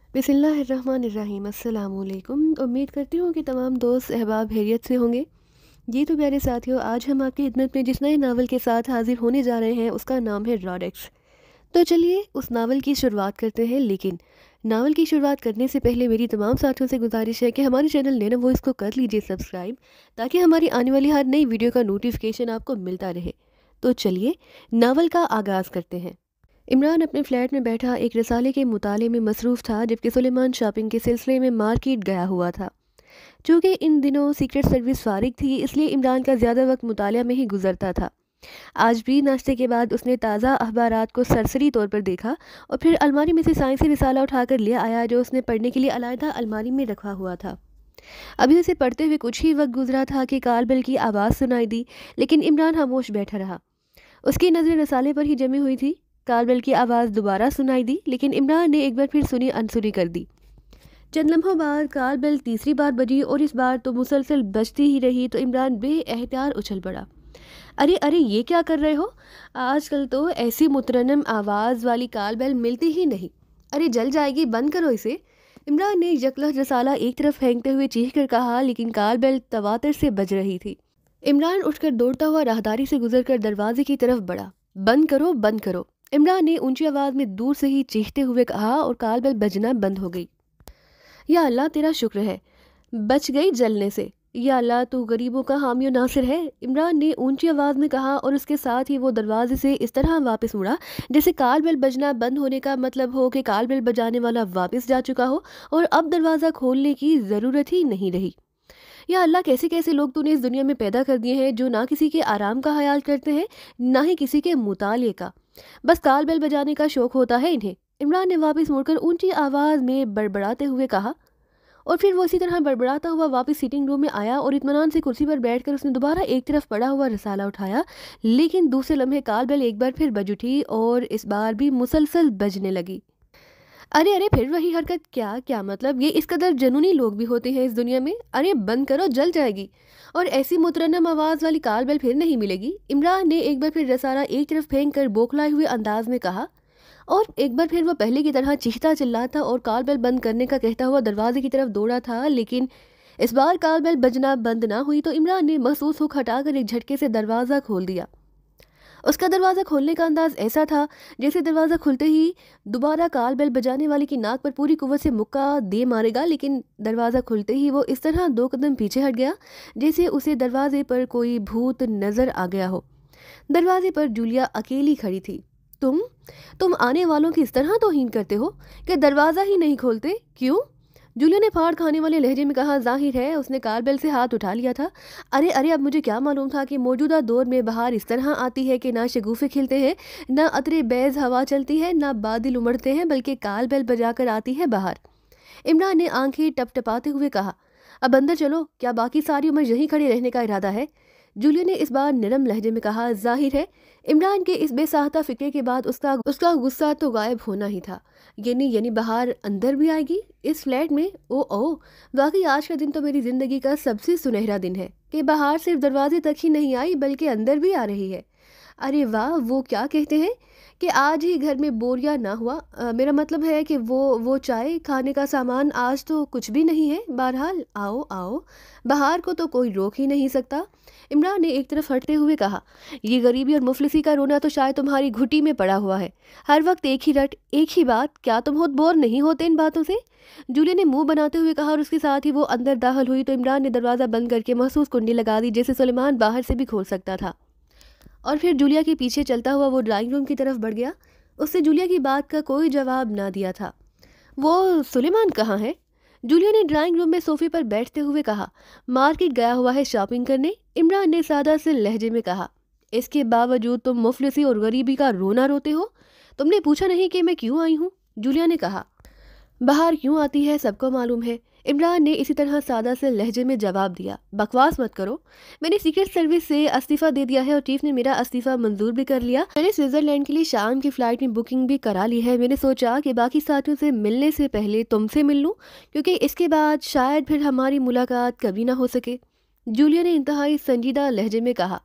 बिस्मिल्लाहिर्रहमानिर्रहीम। अस्सलाम वालेकुम। उम्मीद करती हूँ कि तमाम दोस्त अहबाब खैरियत से होंगे। जी तो प्यारे साथियों, आज हम आपकी खिदमत में जिस नए नावल के साथ हाजिर होने जा रहे हैं उसका नाम है रॉडेक्स। तो चलिए उस नावल की शुरुआत करते हैं। लेकिन नावल की शुरुआत करने से पहले मेरी तमाम साथियों से गुजारिश है कि हमारे चैनल ने वो इसको कर लीजिए सब्सक्राइब, ताकि हमारी आने वाली हर नई वीडियो का नोटिफिकेशन आपको मिलता रहे। तो चलिए नावल का आगाज़ करते हैं। इमरान अपने फ्लैट में बैठा एक रसाले के मुताले में मसरूफ़ था, जबकि सुलेमान शॉपिंग के सिलसिले में मार्केट गया हुआ था। चूँकि इन दिनों सीक्रेट सर्विस फारिग थी, इसलिए इमरान का ज़्यादा वक्त मुताला में ही गुजरता था। आज भी नाश्ते के बाद उसने ताज़ा अखबारात को सरसरी तौर पर देखा और फिर अलमारी में से साइंसी रिसाला उठाकर ले आया, जो उसने पढ़ने के लिए अलहदा अलमारी में रखा हुआ था। अभी उसे पढ़ते हुए कुछ ही वक्त गुजरा था कि कॉल बेल की आवाज़ सुनाई दी, लेकिन इमरान खामोश बैठा रहा। उसकी नज़रें रसाले पर ही जमी हुई थी। कॉल बेल की आवाज़ दोबारा सुनाई दी, लेकिन इमरान ने एक बार फिर सुनी अनसुनी कर दी। चंद लम्हों बाद कॉल बेल तीसरी बार बजी और इस बार तो मुसलसल बजती ही रही, तो इमरान बेएहतियात उछल पड़ा। अरे अरे, ये क्या कर रहे हो? आजकल तो ऐसी मुतरन्नम आवाज़ वाली कॉल बेल मिलती ही नहीं। अरे जल जाएगी, बंद करो इसे। इमरान ने यकलख रसाला एक तरफ फेंकते हुए चीख कर कहा, लेकिन कॉल बेल तवातर से बज रही थी। इमरान उठकर दौड़ता हुआ राहदारी से गुजरकर दरवाजे की तरफ बढ़ा। बंद करो, बंद करो, इमरान ने ऊंची आवाज़ में दूर से ही चीखते हुए कहा, और कॉल बेल बजना बंद हो गई। या अल्लाह तेरा शुक्र है, बच गई जलने से। या अल्लाह तू गरीबों का हामी और नासिर है, इमरान ने ऊंची आवाज़ में कहा, और उसके साथ ही वो दरवाजे से इस तरह वापस मुड़ा जैसे कॉल बेल बजना बंद होने का मतलब हो कि कॉल बेल बजाने वाला वापस जा चुका हो और अब दरवाज़ा खोलने की ज़रूरत ही नहीं रही। या अल्लाह, कैसे कैसे लोग तूने इस दुनिया में पैदा कर दिए हैं, जो ना किसी के आराम का ख्याल करते हैं, ना ही किसी के मुताले का। बस ताल बेल बजाने का शौक होता है इन्हें। इमरान ने वापस मुड़कर ऊंची आवाज़ में बड़बड़ाते हुए कहा, और फिर वो इसी तरह बड़बड़ाता हुआ वापस सीटिंग रूम में आया और इत्मीनान से कुर्सी पर बैठकर उसने दोबारा एक तरफ पड़ा हुआ रसाला उठाया। लेकिन दूसरे लम्हे काल बेल एक बार फिर बज उठी और इस बार भी मुसलसल बजने लगी। अरे अरे, फिर वही हरकत? क्या क्या मतलब? ये इस कदर जनूनी लोग भी होते हैं इस दुनिया में? अरे बंद करो, जल जाएगी। और ऐसी मुतरन्नम आवाज़ वाली काल बेल फिर नहीं मिलेगी। इमरान ने एक बार फिर रसाला एक तरफ फेंक कर बौखलाए हुए अंदाज में कहा, और एक बार फिर वो पहले की तरह चीखता चिल्लाता और काल बेल बंद करने का कहता हुआ दरवाजे की तरफ दौड़ा था। लेकिन इस बार काल बेल बजना बंद ना हुई, तो इमरान ने महसूस हुक हटाकर एक झटके से दरवाज़ा खोल दिया। उसका दरवाज़ा खोलने का अंदाज ऐसा था जैसे दरवाज़ा खुलते ही दोबारा काल बेल बजाने वाले की नाक पर पूरी कुव्वत से मुक्का दे मारेगा। लेकिन दरवाज़ा खुलते ही वो इस तरह 2 कदम पीछे हट गया जैसे उसे दरवाजे पर कोई भूत नज़र आ गया हो। दरवाजे पर जूलिया अकेली खड़ी थी। तुम आने वालों की इस तरह तौहीन करते हो कि दरवाज़ा ही नहीं खोलते? क्यों? जूलिया ने फाड़ खाने वाले लहजे में कहा। जाहिर है उसने काल बेल से हाथ उठा लिया था। अरे अरे, अब मुझे क्या मालूम था कि मौजूदा दौर में बहार इस तरह आती है कि ना शगुफे खिलते हैं, ना अतरे बैज हवा चलती है, ना बादल उमड़ते हैं, बल्कि काल बेल बजाकर आती है बहार। इमरान ने आंखें टपटपाते हुए कहा, अब अंदर चलो, क्या बाकी सारी उम्र यहीं खड़े रहने का इरादा है? जूलिया ने इस बार नरम लहजे में कहा। जाहिर है इमरान के इस बेसाहता फिक्रे के बाद उसका उसका गुस्सा तो गायब होना ही था। यानी बहार अंदर भी आएगी इस फ्लैट में? ओ वाकई आज का दिन तो मेरी ज़िंदगी का सबसे सुनहरा दिन है कि बहार सिर्फ दरवाजे तक ही नहीं आई बल्कि अंदर भी आ रही है। अरे वाह, वो क्या कहते हैं कि आज ही घर में बोरिया ना हुआ। मेरा मतलब है कि वो चाय खाने का सामान आज तो कुछ भी नहीं है। बहरहाल आओ आओ, बहार को तो कोई रोक ही नहीं सकता। इमरान ने एक तरफ हटते हुए कहा, ये गरीबी और मुफलिसी का रोना तो शायद तुम्हारी घुटी में पड़ा हुआ है। हर वक्त एक ही रट, एक ही बात। क्या तुम बहुत बोर नहीं होते इन बातों से? जूलिया ने मुंह बनाते हुए कहा, और उसके साथ ही वो अंदर दाखिल हुई तो इमरान ने दरवाज़ा बंद करके महसूस कुंडी लगा दी जैसे सुलेमान बाहर से भी खोल सकता था। और फिर जूलिया के पीछे चलता हुआ वो ड्राइंग रूम की तरफ बढ़ गया। उससे जूलिया की बात का कोई जवाब ना दिया था। वो सुलेमान कहाँ है? जूलिया ने ड्राइंग रूम में सोफे पर बैठते हुए कहा। मार्केट गया हुआ है शॉपिंग करने, इमरान ने सादा से लहजे में कहा। इसके बावजूद तुम मुफलिसी और गरीबी का रोना रोते हो? तुमने पूछा नहीं कि मैं क्यों आई हूँ? जूलिया ने कहा। बाहर क्यों आती है सबको मालूम है, इमरान ने इसी तरह सादा से लहजे में जवाब दिया। बकवास मत करो, मैंने सीक्रेट सर्विस से इस्तीफ़ा दे दिया है और चीफ ने मेरा इस्तीफ़ा मंजूर भी कर लिया। मैंने स्विट्ज़रलैंड के लिए शाम की फ़्लाइट में बुकिंग भी करा ली है। मैंने सोचा कि बाकी साथियों से मिलने से पहले तुमसे मिल लूँ, क्योंकि इसके बाद शायद फिर हमारी मुलाकात कभी ना हो सके। जूलिया ने इंतहाई संजीदा लहजे में कहा।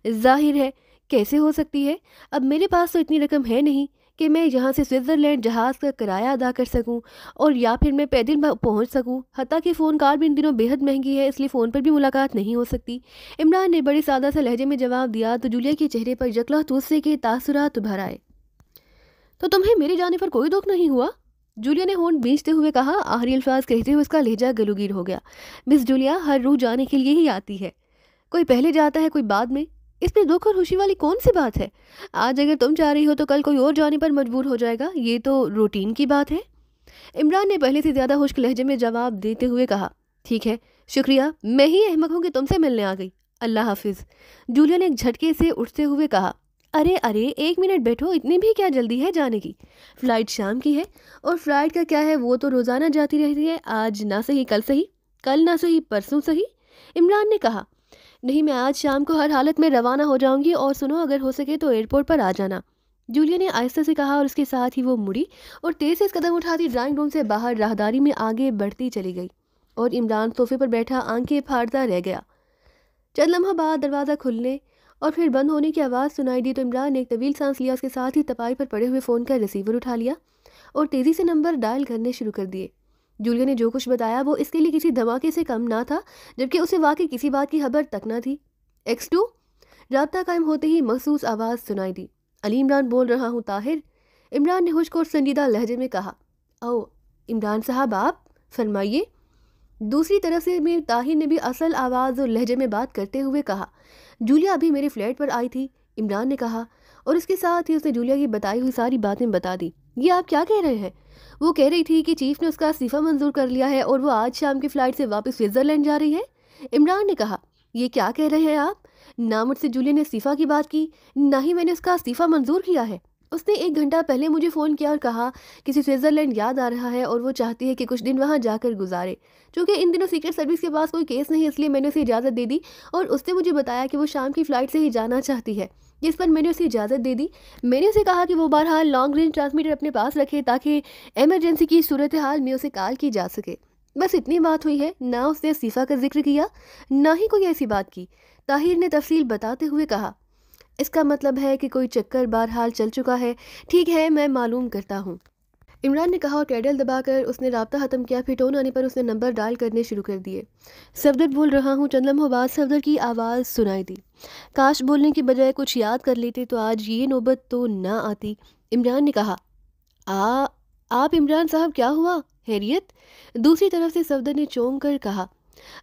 जाहिर है, कैसे हो सकती है? अब मेरे पास तो इतनी रकम है नहीं कि मैं यहाँ से स्विट्ज़रलैंड जहाज़ का किराया अदा कर सकूँ और या फिर मैं पैदल पहुँच सकूँ। हत्ता कि फ़ोन कॉल भी इन दिनों बेहद महंगी है, इसलिए फ़ोन पर भी मुलाकात नहीं हो सकती। इमरान ने बड़े सादा सा लहजे में जवाब दिया तो जूलिया के चेहरे पर यकलौत गुस्से के तासुरात उभर आए। तो तुम्हें मेरे जाने पर कोई दुख नहीं हुआ? जूलिया ने होंठ भींचते हुए कहा। आखिरी अल्फाज कहते हुए उसका लहजा गलूगीर हो गया। मिस जूलिया, हर रूह जाने के लिए ही आती है, कोई पहले जाता है कोई बाद में। इसमें दुख और खुशी वाली कौन सी बात है? आज अगर तुम जा रही हो तो कल कोई और जाने पर मजबूर हो जाएगा, ये तो रूटीन की बात है। इमरान ने पहले से ज्यादा खुश्क लहजे में जवाब देते हुए कहा। ठीक है, शुक्रिया, मैं ही अहमक हूँ कि तुमसे मिलने आ गई। अल्लाह हाफिज। जूलिया ने एक झटके से उठते हुए कहा। अरे अरे, 1 मिनट बैठो, इतनी भी क्या जल्दी है जाने की? फ्लाइट शाम की है और फ्लाइट का क्या है, वो तो रोजाना जाती रहती है, आज ना सही कल सही, कल ना सही परसों सही। इमरान ने कहा। नहीं, मैं आज शाम को हर हालत में रवाना हो जाऊंगी और सुनो, अगर हो सके तो एयरपोर्ट पर आ जाना। जूलिया ने आहिस्ता से कहा और उसके साथ ही वो मुड़ी और तेज से कदम उठाती ड्राइंग रूम से बाहर राहदारी में आगे बढ़ती चली गई और इमरान सोफे पर बैठा आंखें फाड़ता रह गया। चंद लम्हा बाद दरवाज़ा खुलने और फिर बंद होने की आवाज़ सुनाई दी तो इमरान ने एक तवील सांस लिया, उसके साथ ही तपाई पर पड़े हुए फ़ोन का रिसीवर उठा लिया और तेज़ी से नंबर डायल करने शुरू कर दिए। जूलिया ने जो कुछ बताया वो इसके लिए किसी धमाके से कम ना था, जबकि उसे वाकई किसी बात की खबर तक ना थी। X2। राब्ता कायम होते ही महसूस आवाज़ सुनाई दी। अली इमरान बोल रहा हूँ ताहिर। इमरान ने खुश्क और संजीदा लहजे में कहा। ओ इमरान साहब, आप फरमाइए। दूसरी तरफ से भी ताहिर ने भी असल आवाज़ और लहजे में बात करते हुए कहा। जूलिया अभी मेरे फ्लैट पर आई थी, इमरान ने कहा और इसके साथ ही उसने जूलिया की बताई हुई सारी बातें बता दी। ये आप क्या कह रहे हैं? वो कह रही थी कि चीफ ने उसका इस्तीफ़ा मंजूर कर लिया है और वो आज शाम की फ़्लाइट से वापस स्विट्ज़रलैंड जा रही है। इमरान ने कहा। ये क्या कह रहे हैं आप? ना मुझसे जूलिया ने इस्तीफ़ा की बात की, ना ही मैंने उसका इस्तीफ़ा मंजूर किया है। उसने 1 घंटा पहले मुझे फ़ोन किया और कहा किसी स्विट्ज़रलैंड याद आ रहा है और वो चाहती है कि कुछ दिन वहाँ जाकर गुजारे। चूँकि इन दिनों सीक्रेट सर्विस के पास कोई केस नहीं, इसलिए मैंने उसे इजाज़त दे दी और उसने मुझे बताया कि वो शाम की फ़्लाइट से ही जाना चाहती है, जिस पर मैंने उसे इजाज़त दे दी। मैंने उसे कहा कि वो बहरहाल लॉन्ग रेंज ट्रांसमीटर अपने पास रखे ताकि एमरजेंसी की सूरत हाल में उसे कॉल की जा सके। बस इतनी बात हुई है, ना उसने इस्तीफ़ा का जिक्र किया, ना ही कोई ऐसी बात की। ताहिर ने तफसील बताते हुए कहा। इसका मतलब है कि कोई चक्कर बहरहाल चल चुका है। ठीक है, मैं मालूम करता हूँ, इमरान ने कहा और कैडल दबाकर उसने राब्ता ख़त्म किया। फिर टोन आने पर उसने नंबर डायल करने शुरू कर दिए। सफदर बोल रहा हूँ। चंद लम्हों बाद सफदर की आवाज़ सुनाई दी। काश बोलने की बजाय कुछ याद कर लेते तो आज ये नौबत तो ना आती। इमरान ने कहा। आप इमरान साहब, क्या हुआ? हैरियत? दूसरी तरफ से सफदर ने चौंक कर कहा।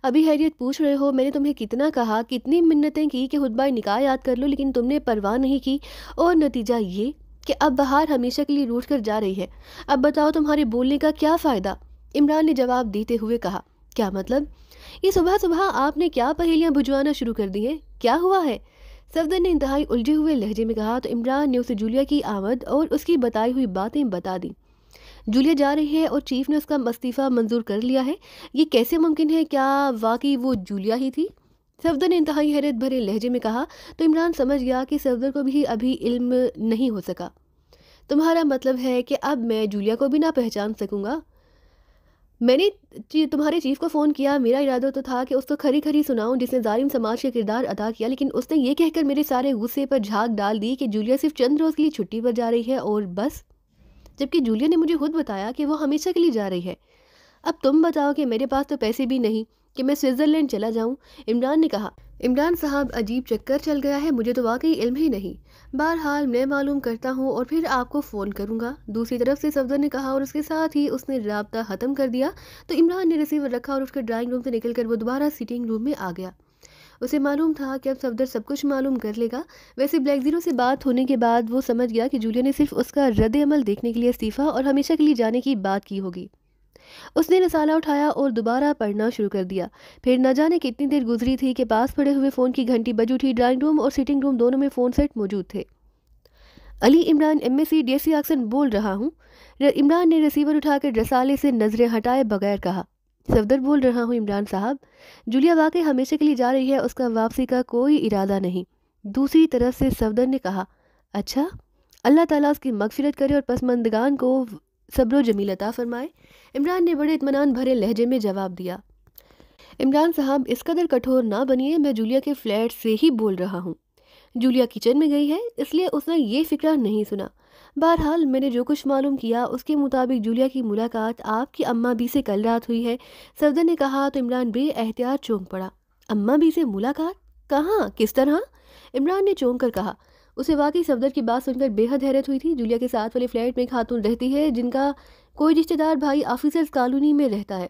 अभी हैरियत पूछ रहे हो? मैंने तुम्हें कितना कहा, कितनी मिन्नतें की कि खुतबा निकाह याद कर लो, लेकिन तुमने परवाह नहीं की और नतीजा ये कि अब बहार हमेशा के लिए रूठ कर जा रही है। अब बताओ तुम्हारे बोलने का क्या फ़ायदा? इमरान ने जवाब देते हुए कहा। क्या मतलब? ये सुबह सुबह आपने क्या पहेलियां बुझवाना शुरू कर दी हैं? क्या हुआ है? सफदर ने इंतहाई उलझे हुए लहजे में कहा तो इमरान ने उसे जूलिया की आमद और उसकी बताई हुई बातें बता दी। जूलिया जा रही है और चीफ ने उसका इस्तीफ़ा मंजूर कर लिया है, ये कैसे मुमकिन है? क्या वाकई वो जूलिया ही थी? सफदर ने इंतहाई हैरत भरे लहजे में कहा तो इमरान समझ गया कि सफदर को भी अभी इल्म नहीं हो सका। तुम्हारा मतलब है कि अब मैं जूलिया को भी ना पहचान सकूंगा? मैंने तुम्हारे चीफ को फ़ोन किया, मेरा इरादा तो था कि उसको खरी खरी सुनाऊं जिसने जालिम समाज का किरदार अदा किया, लेकिन उसने ये कहकर मेरे सारे गुस्से पर झाग डाल दी कि जूलिया सिर्फ चंद रोज़ के लिए छुट्टी पर जा रही है और बस। जबकि जूलिया ने मुझे खुद बताया कि वो हमेशा के लिए जा रही है। अब तुम बताओ कि मेरे पास तो पैसे भी नहीं कि मैं स्विट्ज़रलैंड चला जाऊं। इमरान ने कहा। इमरान साहब, अजीब चक्कर चल गया है, मुझे तो वाकई इल्म ही नहीं। बहरहाल मैं मालूम करता हूँ और फिर आपको फ़ोन करूँगा। दूसरी तरफ से सफदर ने कहा और उसके साथ ही उसने राब्ता ख़त्म कर दिया तो इमरान ने रिसीवर रखा और उसके ड्राइंग रूम से निकलकर वो दोबारा सीटिंग रूम में आ गया। उसे मालूम था कि अब सफदर सब कुछ मालूम कर लेगा। वैसे ब्लैक ज़ीरो से बात होने के बाद वो समझ गया कि जूलिया ने सिर्फ उसका रद्द अमल देखने के लिए इस्तीफ़ा और हमेशा के लिए जाने की बात की होगी। उसने रसाला उठाया और दोबारा पढ़ना शुरू कर दिया। फिर न जाने कितनी देर गुजरी थी कि पास पड़े हुए फ़ोन की घंटी बज उठी। ड्राइंग रूम और सिटिंग रूम दोनों में फ़ोन सेट मौजूद थे। Ali Imran, MSc DSc action बोल रहा हूँ। इमरान ने रिसीवर उठाकर रसाले से नज़रें हटाए बगैर कहा। सफदर बोल रहा हूँ इमरान साहब। जूलिया वाकई हमेशा के लिए जा रही है, उसका वापसी का कोई इरादा नहीं। दूसरी तरफ से सफदर ने कहा। अच्छा, अल्लाह ताला उसकी मगफिरत करे और पसमंदगान को सब्र जमील अता फरमाए। इमरान ने बड़े इत्मीनान भरे लहजे में जवाब दिया। इमरान साहब, इस कदर कठोर ना बनिए, मैं जूलिया के फ्लैट से ही बोल रहा हूँ। जूलिया किचन में गई है, इसलिए उसने ये फ़िक्रा नहीं सुना। बहरहाल मैंने जो कुछ मालूम किया उसके मुताबिक जूलिया की मुलाकात आपकी अम्मा बी से कल रात हुई है। सफदर ने कहा तो इमरान बे एहतियात चौंक पड़ा। अम्मा बी से मुलाकात? कहाँ, किस तरह? इमरान ने चौंक कर कहा। उसे वाकई सफदर की बात सुनकर बेहद हैरत हुई थी। जूलिया के साथ वाले फ्लैट में एक खातून रहती है जिनका कोई रिश्तेदार भाई ऑफिसर्स कॉलोनी में रहता है।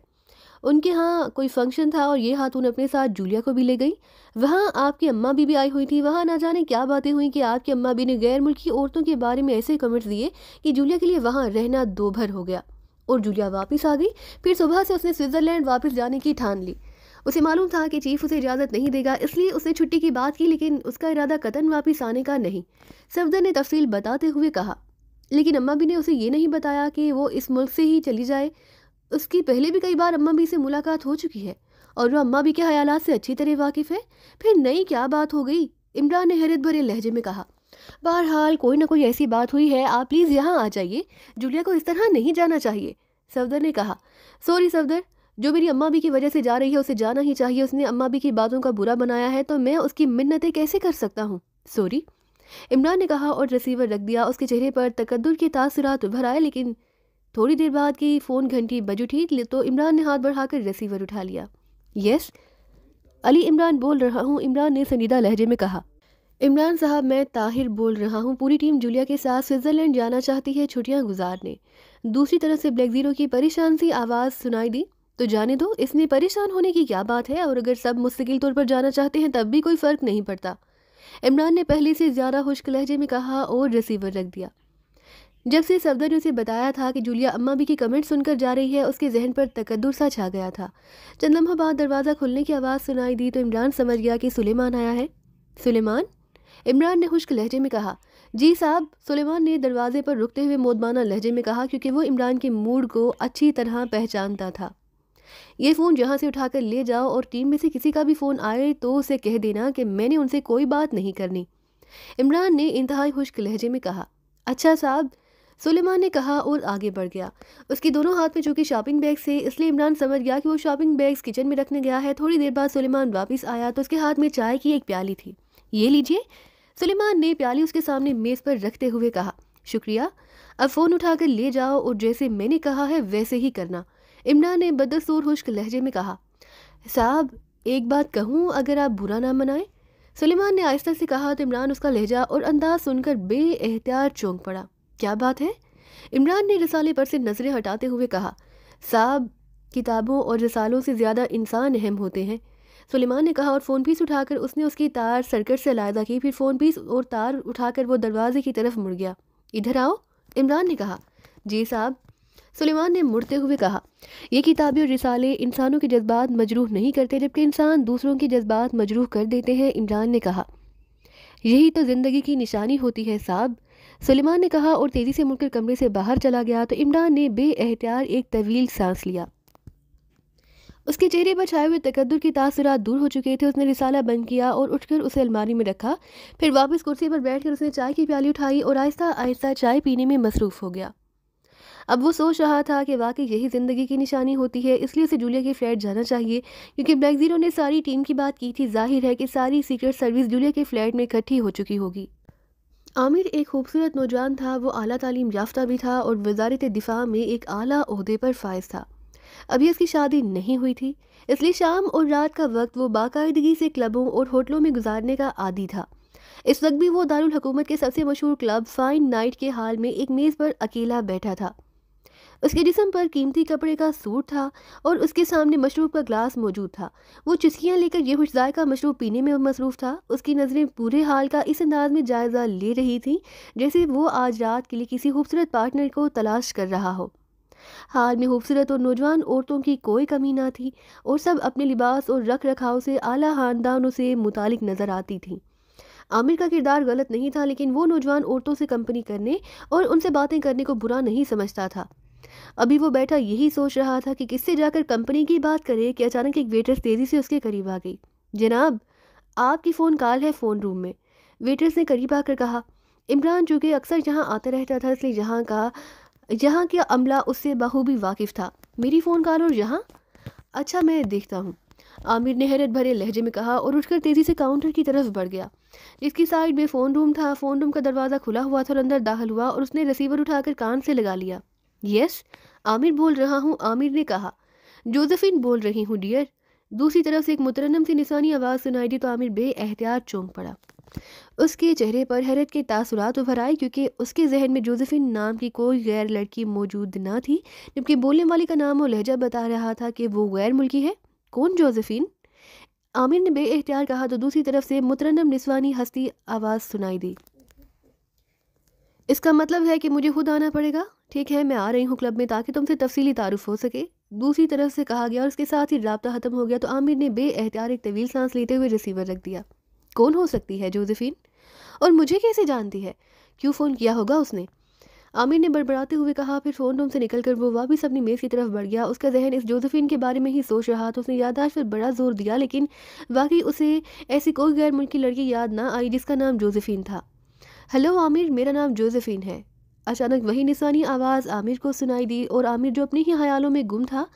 उनके यहाँ कोई फंक्शन था और ये खातून अपने साथ जूलिया को भी ले गई। वहाँ आपकी अम्मा भी आई हुई थी। वहाँ ना जाने क्या बातें हुई कि आपकी अम्मा भी ने गैर मुल्की औरतों के बारे में ऐसे कमेंट्स दिए कि जूलिया के लिए वहाँ रहना दो भर हो गया और जूलिया वापस आ गई। फिर सुबह से उसने स्विट्ज़रलैंड वापस जाने की ठान ली। उसे मालूम था कि चीफ उसे इजाज़त नहीं देगा, इसलिए उसने छुट्टी की बात की, लेकिन उसका इरादा कतन वापस आने का नहीं। सफदर ने तफसील बताते हुए कहा। लेकिन अम्मा भी ने उसे ये नहीं बताया कि वो इस मुल्क से ही चली जाए। उसकी पहले भी कई बार अम्मा भी से मुलाकात हो चुकी है और वो अम्मा भी के ख्यालात से अच्छी तरह वाकिफ़ है। फिर नई क्या बात हो गई? इमरान ने हैरत भरे लहजे में कहा। बहरहाल कोई ना कोई ऐसी बात हुई है। आप प्लीज़ यहाँ आ जाइए। जूलिया को इस तरह नहीं जाना चाहिए, सफदर ने कहा। सॉरी सफदर, जो मेरी अम्मा भी की वजह से जा रही है उसे जाना ही चाहिए। उसने अम्मा भी की बातों का बुरा बनाया है तो मैं उसकी मिन्नतें कैसे कर सकता हूँ। सॉरी, इमरान ने कहा और रिसीवर रख दिया। उसके चेहरे पर तकद्दुर के तासुरात उभर आए, लेकिन थोड़ी देर बाद की फ़ोन घंटी बज उठी तो इमरान ने हाथ बढ़ाकर रिसीवर उठा लिया। यस, अली इमरान बोल रहा हूँ, इमरान ने संजीदा लहजे में कहा। इमरान साहब, मैं ताहिर बोल रहा हूँ। पूरी टीम जूलिया के साथ स्विट्ज़रलैंड जाना चाहती है छुट्टियाँ गुजारने। दूसरी तरफ से ब्लैक ज़ीरो की परेशान सी आवाज़ सुनाई दी। तो जाने दो, इसमें परेशान होने की क्या बात है, और अगर सब मुस्तकिल तौर पर जाना चाहते हैं तब भी कोई फ़र्क नहीं पड़ता। इमरान ने पहले से ज़्यादा खुश्क लहजे में कहा और रिसीवर रख दिया। जब से सफदर ने उसे बताया था कि जूलिया अम्मा भी की कमेंट सुनकर जा रही है, उसके जहन पर तकद्दुर सा छा गया था। चंद लम्हा बाद दरवाज़ा खुलने की आवाज़ सुनाई दी तो इमरान समझ गया कि सुलेमान आया है। सुलेमान? इमरान ने खुश्क लहजे में कहा। जी साहब, सुलेमान ने दरवाजे पर रुकते हुए मोदबाना लहजे में कहा, क्योंकि वो इमरान के मूड को अच्छी तरह पहचानता था। ये फ़ोन जहाँ से उठाकर ले जाओ और टीम में से किसी का भी फ़ोन आए तो उसे कह देना कि मैंने उनसे कोई बात नहीं करनी, इमरान ने इंतहाई खुश्क लहजे में कहा। अच्छा साहब, सुलेमान ने कहा और आगे बढ़ गया। उसके दोनों हाथ में चूंकि शॉपिंग बैग से, इसलिए इमरान समझ गया कि वो शॉपिंग बैग्स किचन में रखने गया है। थोड़ी देर बाद सुलेमान वापस आया तो उसके हाथ में चाय की एक प्याली थी। ये लीजिए, सुलेमान ने प्याली उसके सामने मेज़ पर रखते हुए कहा। शुक्रिया, अब फ़ोन उठाकर ले जाओ और जैसे मैंने कहा है वैसे ही करना, इमरान ने बदस्तूर खुश्क लहजे में कहा। साहब, एक बात कहूँ, अगर आप बुरा ना मनाएं, सुलेमान ने आहिस्ता से कहा तो इमरान उसका लहजा और अंदाज सुनकर बेएहतियात चौंक पड़ा। क्या बात है? इमरान ने रिसाले पर से नज़रें हटाते हुए कहा। साहब, किताबों और रिसालों से ज़्यादा इंसान अहम होते हैं, सुलेमान ने कहा और फ़ोन पीस उठाकर उसने उसकी तार सर्किट से अलहदा की। फिर फ़ोन पीस और तार उठाकर वो दरवाजे की तरफ मुड़ गया। इधर आओ, इमरान ने कहा। जी साहब, सुलेमान ने मुड़ते हुए कहा। ये किताबें और रिसाले इंसानों के जज्बात मजरूह नहीं करते, जबकि इंसान दूसरों के जज्बात मजरूह कर देते हैं, इमरान ने कहा। यही तो ज़िंदगी की निशानी होती है साहब, सुलेमान ने कहा और तेज़ी से मुड़कर कमरे से बाहर चला गया तो इमरान ने बेएहतियात एक तवील सांस लिया। उसके चेहरे पर छाए हुए तकद्दुर के तासुरात दूर हो चुके थे। उसने रिसाला बंद किया और उठकर उसे अलमारी में रखा। फिर वापस कुर्सी पर बैठकर उसने चाय की प्याली उठाई और आहिस्ता आहिस्ता चाय पीने में मसरूफ़ हो गया। अब वो सोच रहा था कि वाकई यही ज़िंदगी की निशानी होती है, इसलिए उसे जूलिया के फ्लैट जाना चाहिए, क्योंकि ब्लैक ज़ीरो ने सारी टीम की बात की थी। जाहिर है कि सारी सीक्रेट सर्विस जूलिया के फ्लैट में इकट्ठी हो चुकी होगी। आमिर एक खूबसूरत नौजवान था। वो आला तालीम याफ्ता भी था और वजारत दिफा में एक आला ओहदे पर फायज था। अभी उसकी शादी नहीं हुई थी, इसलिए शाम और रात का वक्त वो बाकायदगी से क्लबों और होटलों में गुजारने का आदी था। इस वक्त भी वो दारुल हुकूमत के सबसे मशहूर क्लब फाइन नाइट के हाल में एक मेज़ पर अकेला बैठा था। उसके जिस्म पर कीमती कपड़े का सूट था और उसके सामने मशरूब का ग्लास मौजूद था। वो चुस्कियाँ लेकर ये खुशजायका मशरूब पीने में मसरूफ़ था। उसकी नज़रें पूरे हाल का इस अंदाज में जायज़ा ले रही थी जैसे वो आज रात के लिए किसी खूबसूरत पार्टनर को तलाश कर रहा हो। हाल में खूबसूरत और नौजवान औरतों की कोई कमी ना थी और सब अपने लिबास और रख रखाव से आला ख़ानदानों से मुतालिक नज़र आती थी। आमिर का किरदार गलत नहीं था, लेकिन वो नौजवान औरतों से कंपनी करने और उनसे बातें करने को बुरा नहीं समझता था। अभी वो बैठा यही सोच रहा था कि किससे जाकर कंपनी की बात करे कि अचानक एक वेट्रेस तेज़ी से उसके करीब आ गई। जनाब, आपकी फ़ोन कॉल है फ़ोन रूम में, वेट्रेस ने करीब आकर कहा। इमरान चूँकि अक्सर यहाँ आता रहता था, इसलिए यहाँ का अमला उससे बखूबी वाकिफ़ था। मेरी फ़ोन कॉल और यहाँ? अच्छा, मैं देखता हूँ, आमिर ने हैरत भरे लहजे में कहा और उठकर तेज़ी से काउंटर की तरफ बढ़ गया। जिसकी साइड में फ़ोन रूम था। फ़ोन रूम का दरवाज़ा खुला हुआ था और अंदर दाखिल हुआ और उसने रिसीवर उठाकर कान से लगा लिया। यस, आमिर बोल रहा हूँ, आमिर ने कहा। जोसेफिन बोल रही हूँ डियर। दूसरी तरफ से एक मुतरन्नम सी निशानी आवाज़ सुनाई दी तो आमिर बेएहतियात चौंक पड़ा। उसके चेहरे पर हैरत के तासुरात उभर आए क्योंकि उसके जहन में जोसेफिन नाम की कोई गैर लड़की मौजूद न थी, जबकि बोलने वाली का नाम और लहजा बता रहा था कि वो गैर मुल्की है। कौन जोसेफिन? आमिर ने बेएहतियात कहा तो दूसरी तरफ से मुतरन्नम निस्वानी हंसती आवाज़ सुनाई दी। इसका मतलब है कि मुझे खुद आना पड़ेगा। ठीक है, मैं आ रही हूँ क्लब में ताकि तुमसे तफसीली तारुफ हो सके, दूसरी तरफ से कहा गया और उसके साथ ही राब्ता ख़त्म हो गया तो आमिर ने बेएहतियात एक तवील सांस लेते हुए रिसीवर रख दिया। कौन हो सकती है जोसेफिन? और मुझे कैसे जानती है? क्यों फ़ोन किया होगा उसने? आमिर ने बड़बड़ाते हुए कहा। फिर फ़ोन रूम से निकलकर वो वापस अपनी मेज़ की तरफ बढ़ गया। उसका जहन इस जोसेफिन के बारे में ही सोच रहा था। उसने याददाश्त पर बड़ा जोर दिया लेकिन वाकई उसे ऐसी कोई गैर मुल्की लड़की याद ना आई जिसका नाम जोसेफिन था। हेलो आमिर, मेरा नाम जोसेफिन है। अचानक वही निशानी आवाज़ आमिर को सुनाई दी और आमिर जो अपने ही ख्यालों में गुम था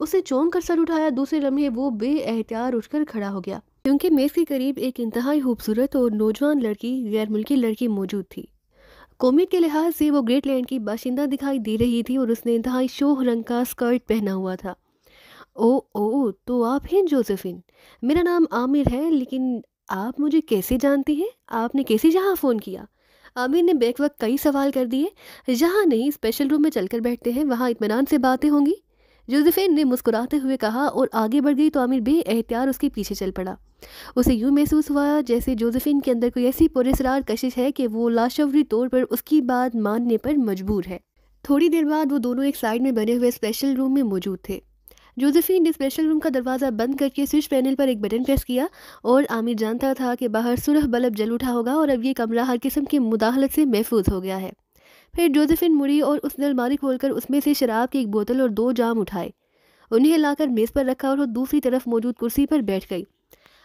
उसे चौंक कर सर उठाया। दूसरे लम्हे वो बेएहतियात उठकर खड़ा हो गया क्योंकि मेज़ के करीब एक इंतहाई खूबसूरत और नौजवान लड़की, गैर मुल्की लड़की मौजूद थी। कौमियत के लिहाज से वो ग्रेटलैंड की बाशिंदा दिखाई दे रही थी और उसने इंतहाई शोह रंग का स्कर्ट पहना हुआ था। ओ, तो आप हैं जोसेफिन। मेरा नाम आमिर है, लेकिन आप मुझे कैसे जानती हैं? आपने कैसे यहाँ फ़ोन किया? आमिर ने बेक वक्त कई सवाल कर दिए। यहाँ नहीं, स्पेशल रूम में चलकर बैठते हैं, वहाँ इत्मीनान से बातें होंगी, जोसेफिन ने मुस्कुराते हुए कहा और आगे बढ़ गई तो आमिर बेएहतियात उसके पीछे चल पड़ा। उसे यूं महसूस हुआ जैसे जोसेफिन के अंदर कोई ऐसी पुरस्रार कशिश है कि वो लाशवरी तौर पर उसकी बात मानने पर मजबूर है। थोड़ी देर बाद वो दोनों एक साइड में बने हुए स्पेशल रूम में मौजूद थे। जोसेफिन ने स्पेशल रूम का दरवाज़ा बंद करके स्विच पैनल पर एक बटन प्रेस किया और आमिर जानता था कि बाहर सुरह बल्ब जल उठा होगा और अब ये कमरा हर किस्म की मुदाखलत से महफूज हो गया है। फिर जोसेफिन मुड़ी और उसने अलमारी खोलकर उसमें से शराब की एक बोतल और 2 जाम उठाए, उन्हें लाकर मेज़ पर रखा और वो दूसरी तरफ मौजूद कुर्सी पर बैठ गई।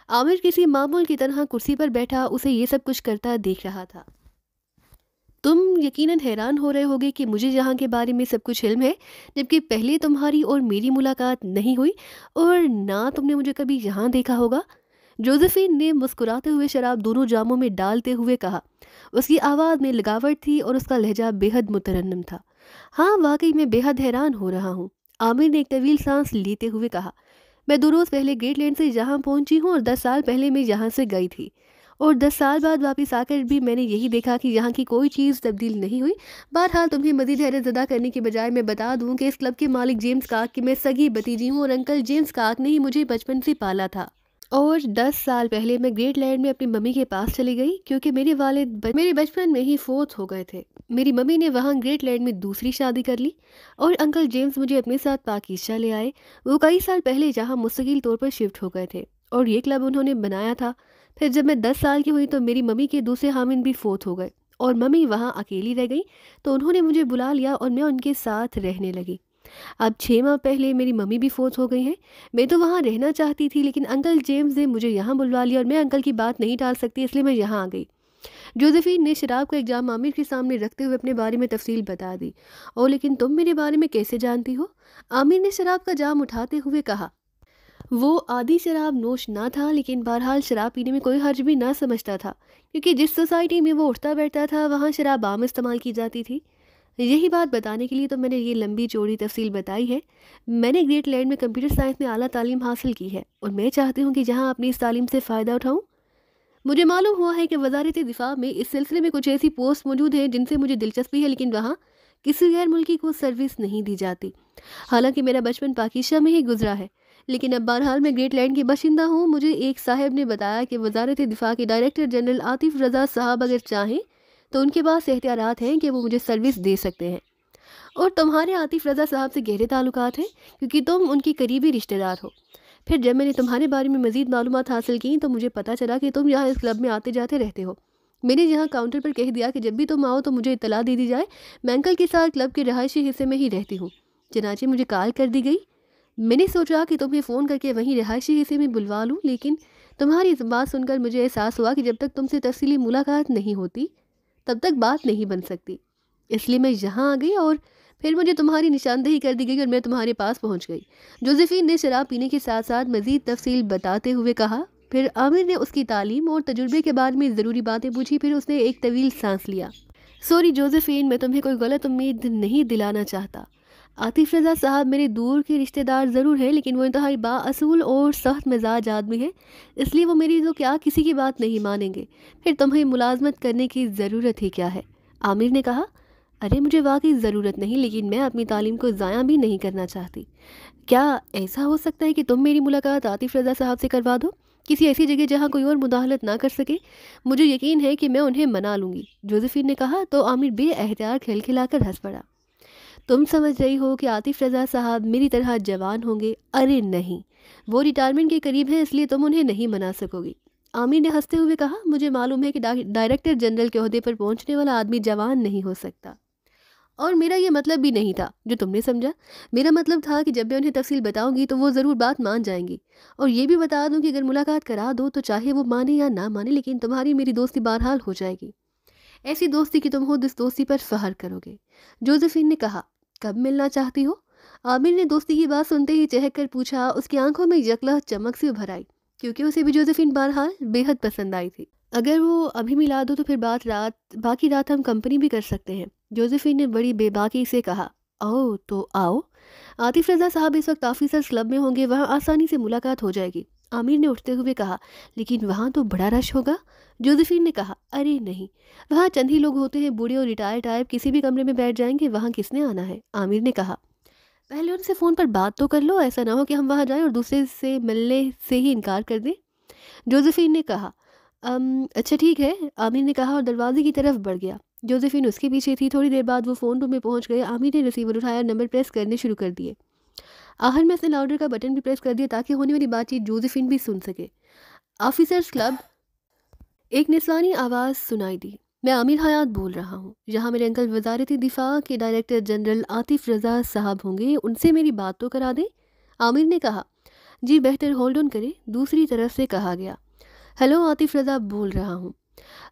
आमिर किसी मामूल की तरह कुर्सी पर बैठा उसे ये सब कुछ करता देख रहा था। तुम यकीनन हैरान हो रहे होगे कि मुझे यहाँ के बारे में सब कुछ इल्म है, जबकि पहले तुम्हारी और मेरी मुलाकात नहीं हुई और ना तुमने मुझे कभी यहाँ देखा होगा। जोसेफिन ने मुस्कुराते हुए शराब दोनों जामों में डालते हुए कहा। उसकी आवाज़ में लगावट थी और उसका लहजा बेहद मुतरन्नम था। हाँ, वाकई मैं बेहद हैरान हो रहा हूँ, आमिर ने एक तवील सांस लेते हुए कहा। मैं 2 रोज़ पहले ग्रेटलैंड से यहाँ पहुँची हूँ और 10 साल पहले मैं यहाँ से गई थी और 10 साल बाद वापस आकर भी मैंने यही देखा कि यहाँ की कोई चीज़ तब्दील नहीं हुई। बहरहाल तुम्हें मज़ीद हैरत ज़दा करने के बजाय मैं बता दूँ कि इस क्लब के मालिक जेम्स काक की मैं सगी भतीजी हूँ और अंकल जेम्स काक ने ही मुझे बचपन से पाला था और 10 साल पहले मैं ग्रेटलैंड में अपनी मम्मी के पास चली गई क्योंकि मेरे वालिद मेरे बचपन में ही फोत हो गए थे। मेरी मम्मी ने वहाँ ग्रेटलैंड में दूसरी शादी कर ली और अंकल जेम्स मुझे अपने साथ पाकिस्तान ले आए। वो कई साल पहले जहाँ मुस्तकिल तौर पर शिफ्ट हो गए थे और ये क्लब उन्होंने बनाया था। फिर जब मैं 10 साल की हुई तो मेरी मम्मी के दूसरे हामिद भी फोत हो गए और मम्मी वहाँ अकेली रह गई, तो उन्होंने मुझे बुला लिया और मैं उनके साथ रहने लगी। अब 6 माह पहले मेरी मम्मी भी फोत हो गई हैं। मैं तो वहाँ रहना चाहती थी लेकिन अंकल जेम्स ने मुझे यहाँ बुलवा लिया और मैं अंकल की बात नहीं टाल सकती, इसलिए मैं यहाँ आ गई। जोसेफिन ने शराब का एक जाम आमिर के सामने रखते हुए अपने बारे में तफसील बता दी। और लेकिन तुम मेरे बारे में कैसे जानती हो? आमिर ने शराब का जाम उठाते हुए कहा। वो आदि शराब नोश ना था लेकिन बहरहाल शराब पीने में कोई हर्ज भी ना समझता था क्योंकि जिस सोसाइटी में वो उठता बैठता था वहाँ शराब आम इस्तेमाल की जाती थी। यही बात बताने के लिए तो मैंने ये लंबी चौड़ी तफसील बताई है। मैंने ग्रेटलैंड में कंप्यूटर साइंस में आला तालीम हासिल की है और मैं चाहती हूँ कि जहाँ अपनी इस तालीम से फ़ायदा उठाऊँ। मुझे मालूम हुआ है कि वजारत दिफा में इस सिलसिले में कुछ ऐसी पोस्ट मौजूद हैं जिनसे मुझे दिलचस्पी है, लेकिन वहाँ किसी गैर मुल्की को सर्विस नहीं दी जाती। हालांकि मेरा बचपन पाकिस्तान में ही गुजरा है, लेकिन अब बहरहाल मैं ग्रेटलैंड की बाशिंदा हूँ। मुझे एक साहब ने बताया कि वजारत दिफा के डायरेक्टर जनरल आतिफ रज़ा साहब अगर चाहें तो उनके पास एहतियात हैं कि वो मुझे सर्विस दे सकते हैं। और तुम्हारे आतिफ रज़ा साहब से गहरे ताल्लुकात हैं क्योंकि तुम उनकी करीबी रिश्तेदार हो। फिर जब मैंने तुम्हारे बारे में मज़ीद मालूमात हासिल की तो मुझे पता चला कि तुम यहाँ इस क्लब में आते जाते रहते हो। मैंने यहाँ काउंटर पर कह दिया कि जब भी तुम आओ तो मुझे इत्तला दे दी जाए। मैं अंकल के साथ क्लब के रहायशी हिस्से में ही रहती हूँ। चनाचे मुझे कॉल कर दी गई। मैंने सोचा कि तुम्हें फ़ोन करके वहीं रहायशी हिस्से में बुलवा लूँ, लेकिन तुम्हारी इस बात सुनकर मुझे एहसास हुआ कि जब तक तुमसे तफसीली मुलाकात नहीं होती तब तक बात नहीं बन सकती। इसलिए मैं यहाँ आ गई और फिर मुझे तुम्हारी निशानदेही कर दी गई और मैं तुम्हारे पास पहुँच गई। जोसेफिन ने शराब पीने के साथ साथ मज़ीद तफसील बताते हुए कहा। फिर आमिर ने उसकी तालीम और तजुर्बे के बारे में ज़रूरी बातें पूछी। फिर उसने एक तवील सांस लिया। सॉरी जोसेफिन, मैं तुम्हें कोई गलत उम्मीद नहीं दिलाना चाहता। आतिफ रज़ा साहब मेरे दूर के रिश्तेदार ज़रूर हैं, लेकिन वो इंतहाई बाअसूल और सख्त मिजाज आदमी है, इसलिए वो मेरी तो क्या किसी की बात नहीं मानेंगे। फिर तुम्हें मुलाजमत करने की ज़रूरत ही क्या है? आमिर ने कहा, अरे मुझे वाकई ज़रूरत नहीं, लेकिन मैं अपनी तालीम को ज़ाया भी नहीं करना चाहती। क्या ऐसा हो सकता है कि तुम मेरी मुलाकात आतिफ रज़ा साहब से करवा दो, किसी ऐसी जगह जहाँ कोई और मुदाखलत ना कर सके? मुझे यकीन है कि मैं उन्हें मना लूँगी, जोसेफिन ने कहा। तो आमिर बेएहतियात खिलखिलाकर हंस पड़ा। तुम समझ रही हो कि आतिफ रज़ा साहब मेरी तरह जवान होंगे? अरे नहीं, वो रिटायरमेंट के करीब हैं, इसलिए तुम उन्हें नहीं मना सकोगी। आमिर ने हंसते हुए कहा, मुझे मालूम है कि डायरेक्टर जनरल के ओहदे पर पहुंचने वाला आदमी जवान नहीं हो सकता, और मेरा ये मतलब भी नहीं था जो तुमने समझा। मेरा मतलब था कि जब मैं उन्हें तफसील बताऊंगी तो वो ज़रूर बात मान जाएंगी। और ये भी बता दूं कि अगर मुलाकात करा दो तो चाहे वो माने या ना माने, लेकिन तुम्हारी मेरी दोस्ती बहरहाल हो जाएगी। ऐसी दोस्ती कि तुम खुद इस दोस्ती पर फख्र करोगे। जोसेफिन ने कहा, कब मिलना चाहती हो? आमिर ने दोस्ती की बात सुनते ही चहक कर पूछा। उसकी आंखों में यकला चमक से उभर आई, क्योंकि उसे भी जोसेफिन बहरहाल बेहद पसंद आई थी। अगर वो अभी मिला दो तो फिर बाकी रात हम कंपनी भी कर सकते हैं, जोसेफिन ने बड़ी बेबाकी से कहा। ओह तो आओ। आतिफ रज़ा साहब इस वक्त ऑफिसर्स क्लब में होंगे, वहाँ आसानी से मुलाकात हो जाएगी, आमिर ने उठते हुए कहा। लेकिन वहाँ तो बड़ा रश होगा, जोसेफिन ने कहा। अरे नहीं, वहाँ चंद ही लोग होते हैं, बूढ़े और रिटायर टाइप, किसी भी कमरे में बैठ जाएंगे, वहाँ किसने आना है, आमिर ने कहा। पहले उनसे फ़ोन पर बात तो कर लो, ऐसा ना हो कि हम वहाँ जाएं और दूसरे से मिलने से ही इनकार कर दें, जोसेफिन ने कहा। अच्छा ठीक है, आमिर ने कहा और दरवाजे की तरफ बढ़ गया। जोसेफिन उसके पीछे थी। थोड़ी देर बाद वो फ़ोन रूम में पहुंच गए। आमिर ने रिसीवर उठाया, नंबर प्रेस करने शुरू कर दिए। आखिर में उसने लाउडर का बटन भी प्रेस कर दिया ताकि होने वाली बातचीत जोसेफिन भी सुन सके। ऑफिसर्स क्लब, एक निस्वानी आवाज़ सुनाई दी। मैं आमिर हयात बोल रहा हूँ। यहाँ मेरे अंकल वजारती दिफा के डायरेक्टर जनरल आतिफ रज़ा साहब होंगे, उनसे मेरी बात तो करा दें, आमिर ने कहा। जी बेहतर, होल्ड ऑन करें, दूसरी तरफ से कहा गया। हेलो, आतिफ रज़ा बोल रहा हूँ।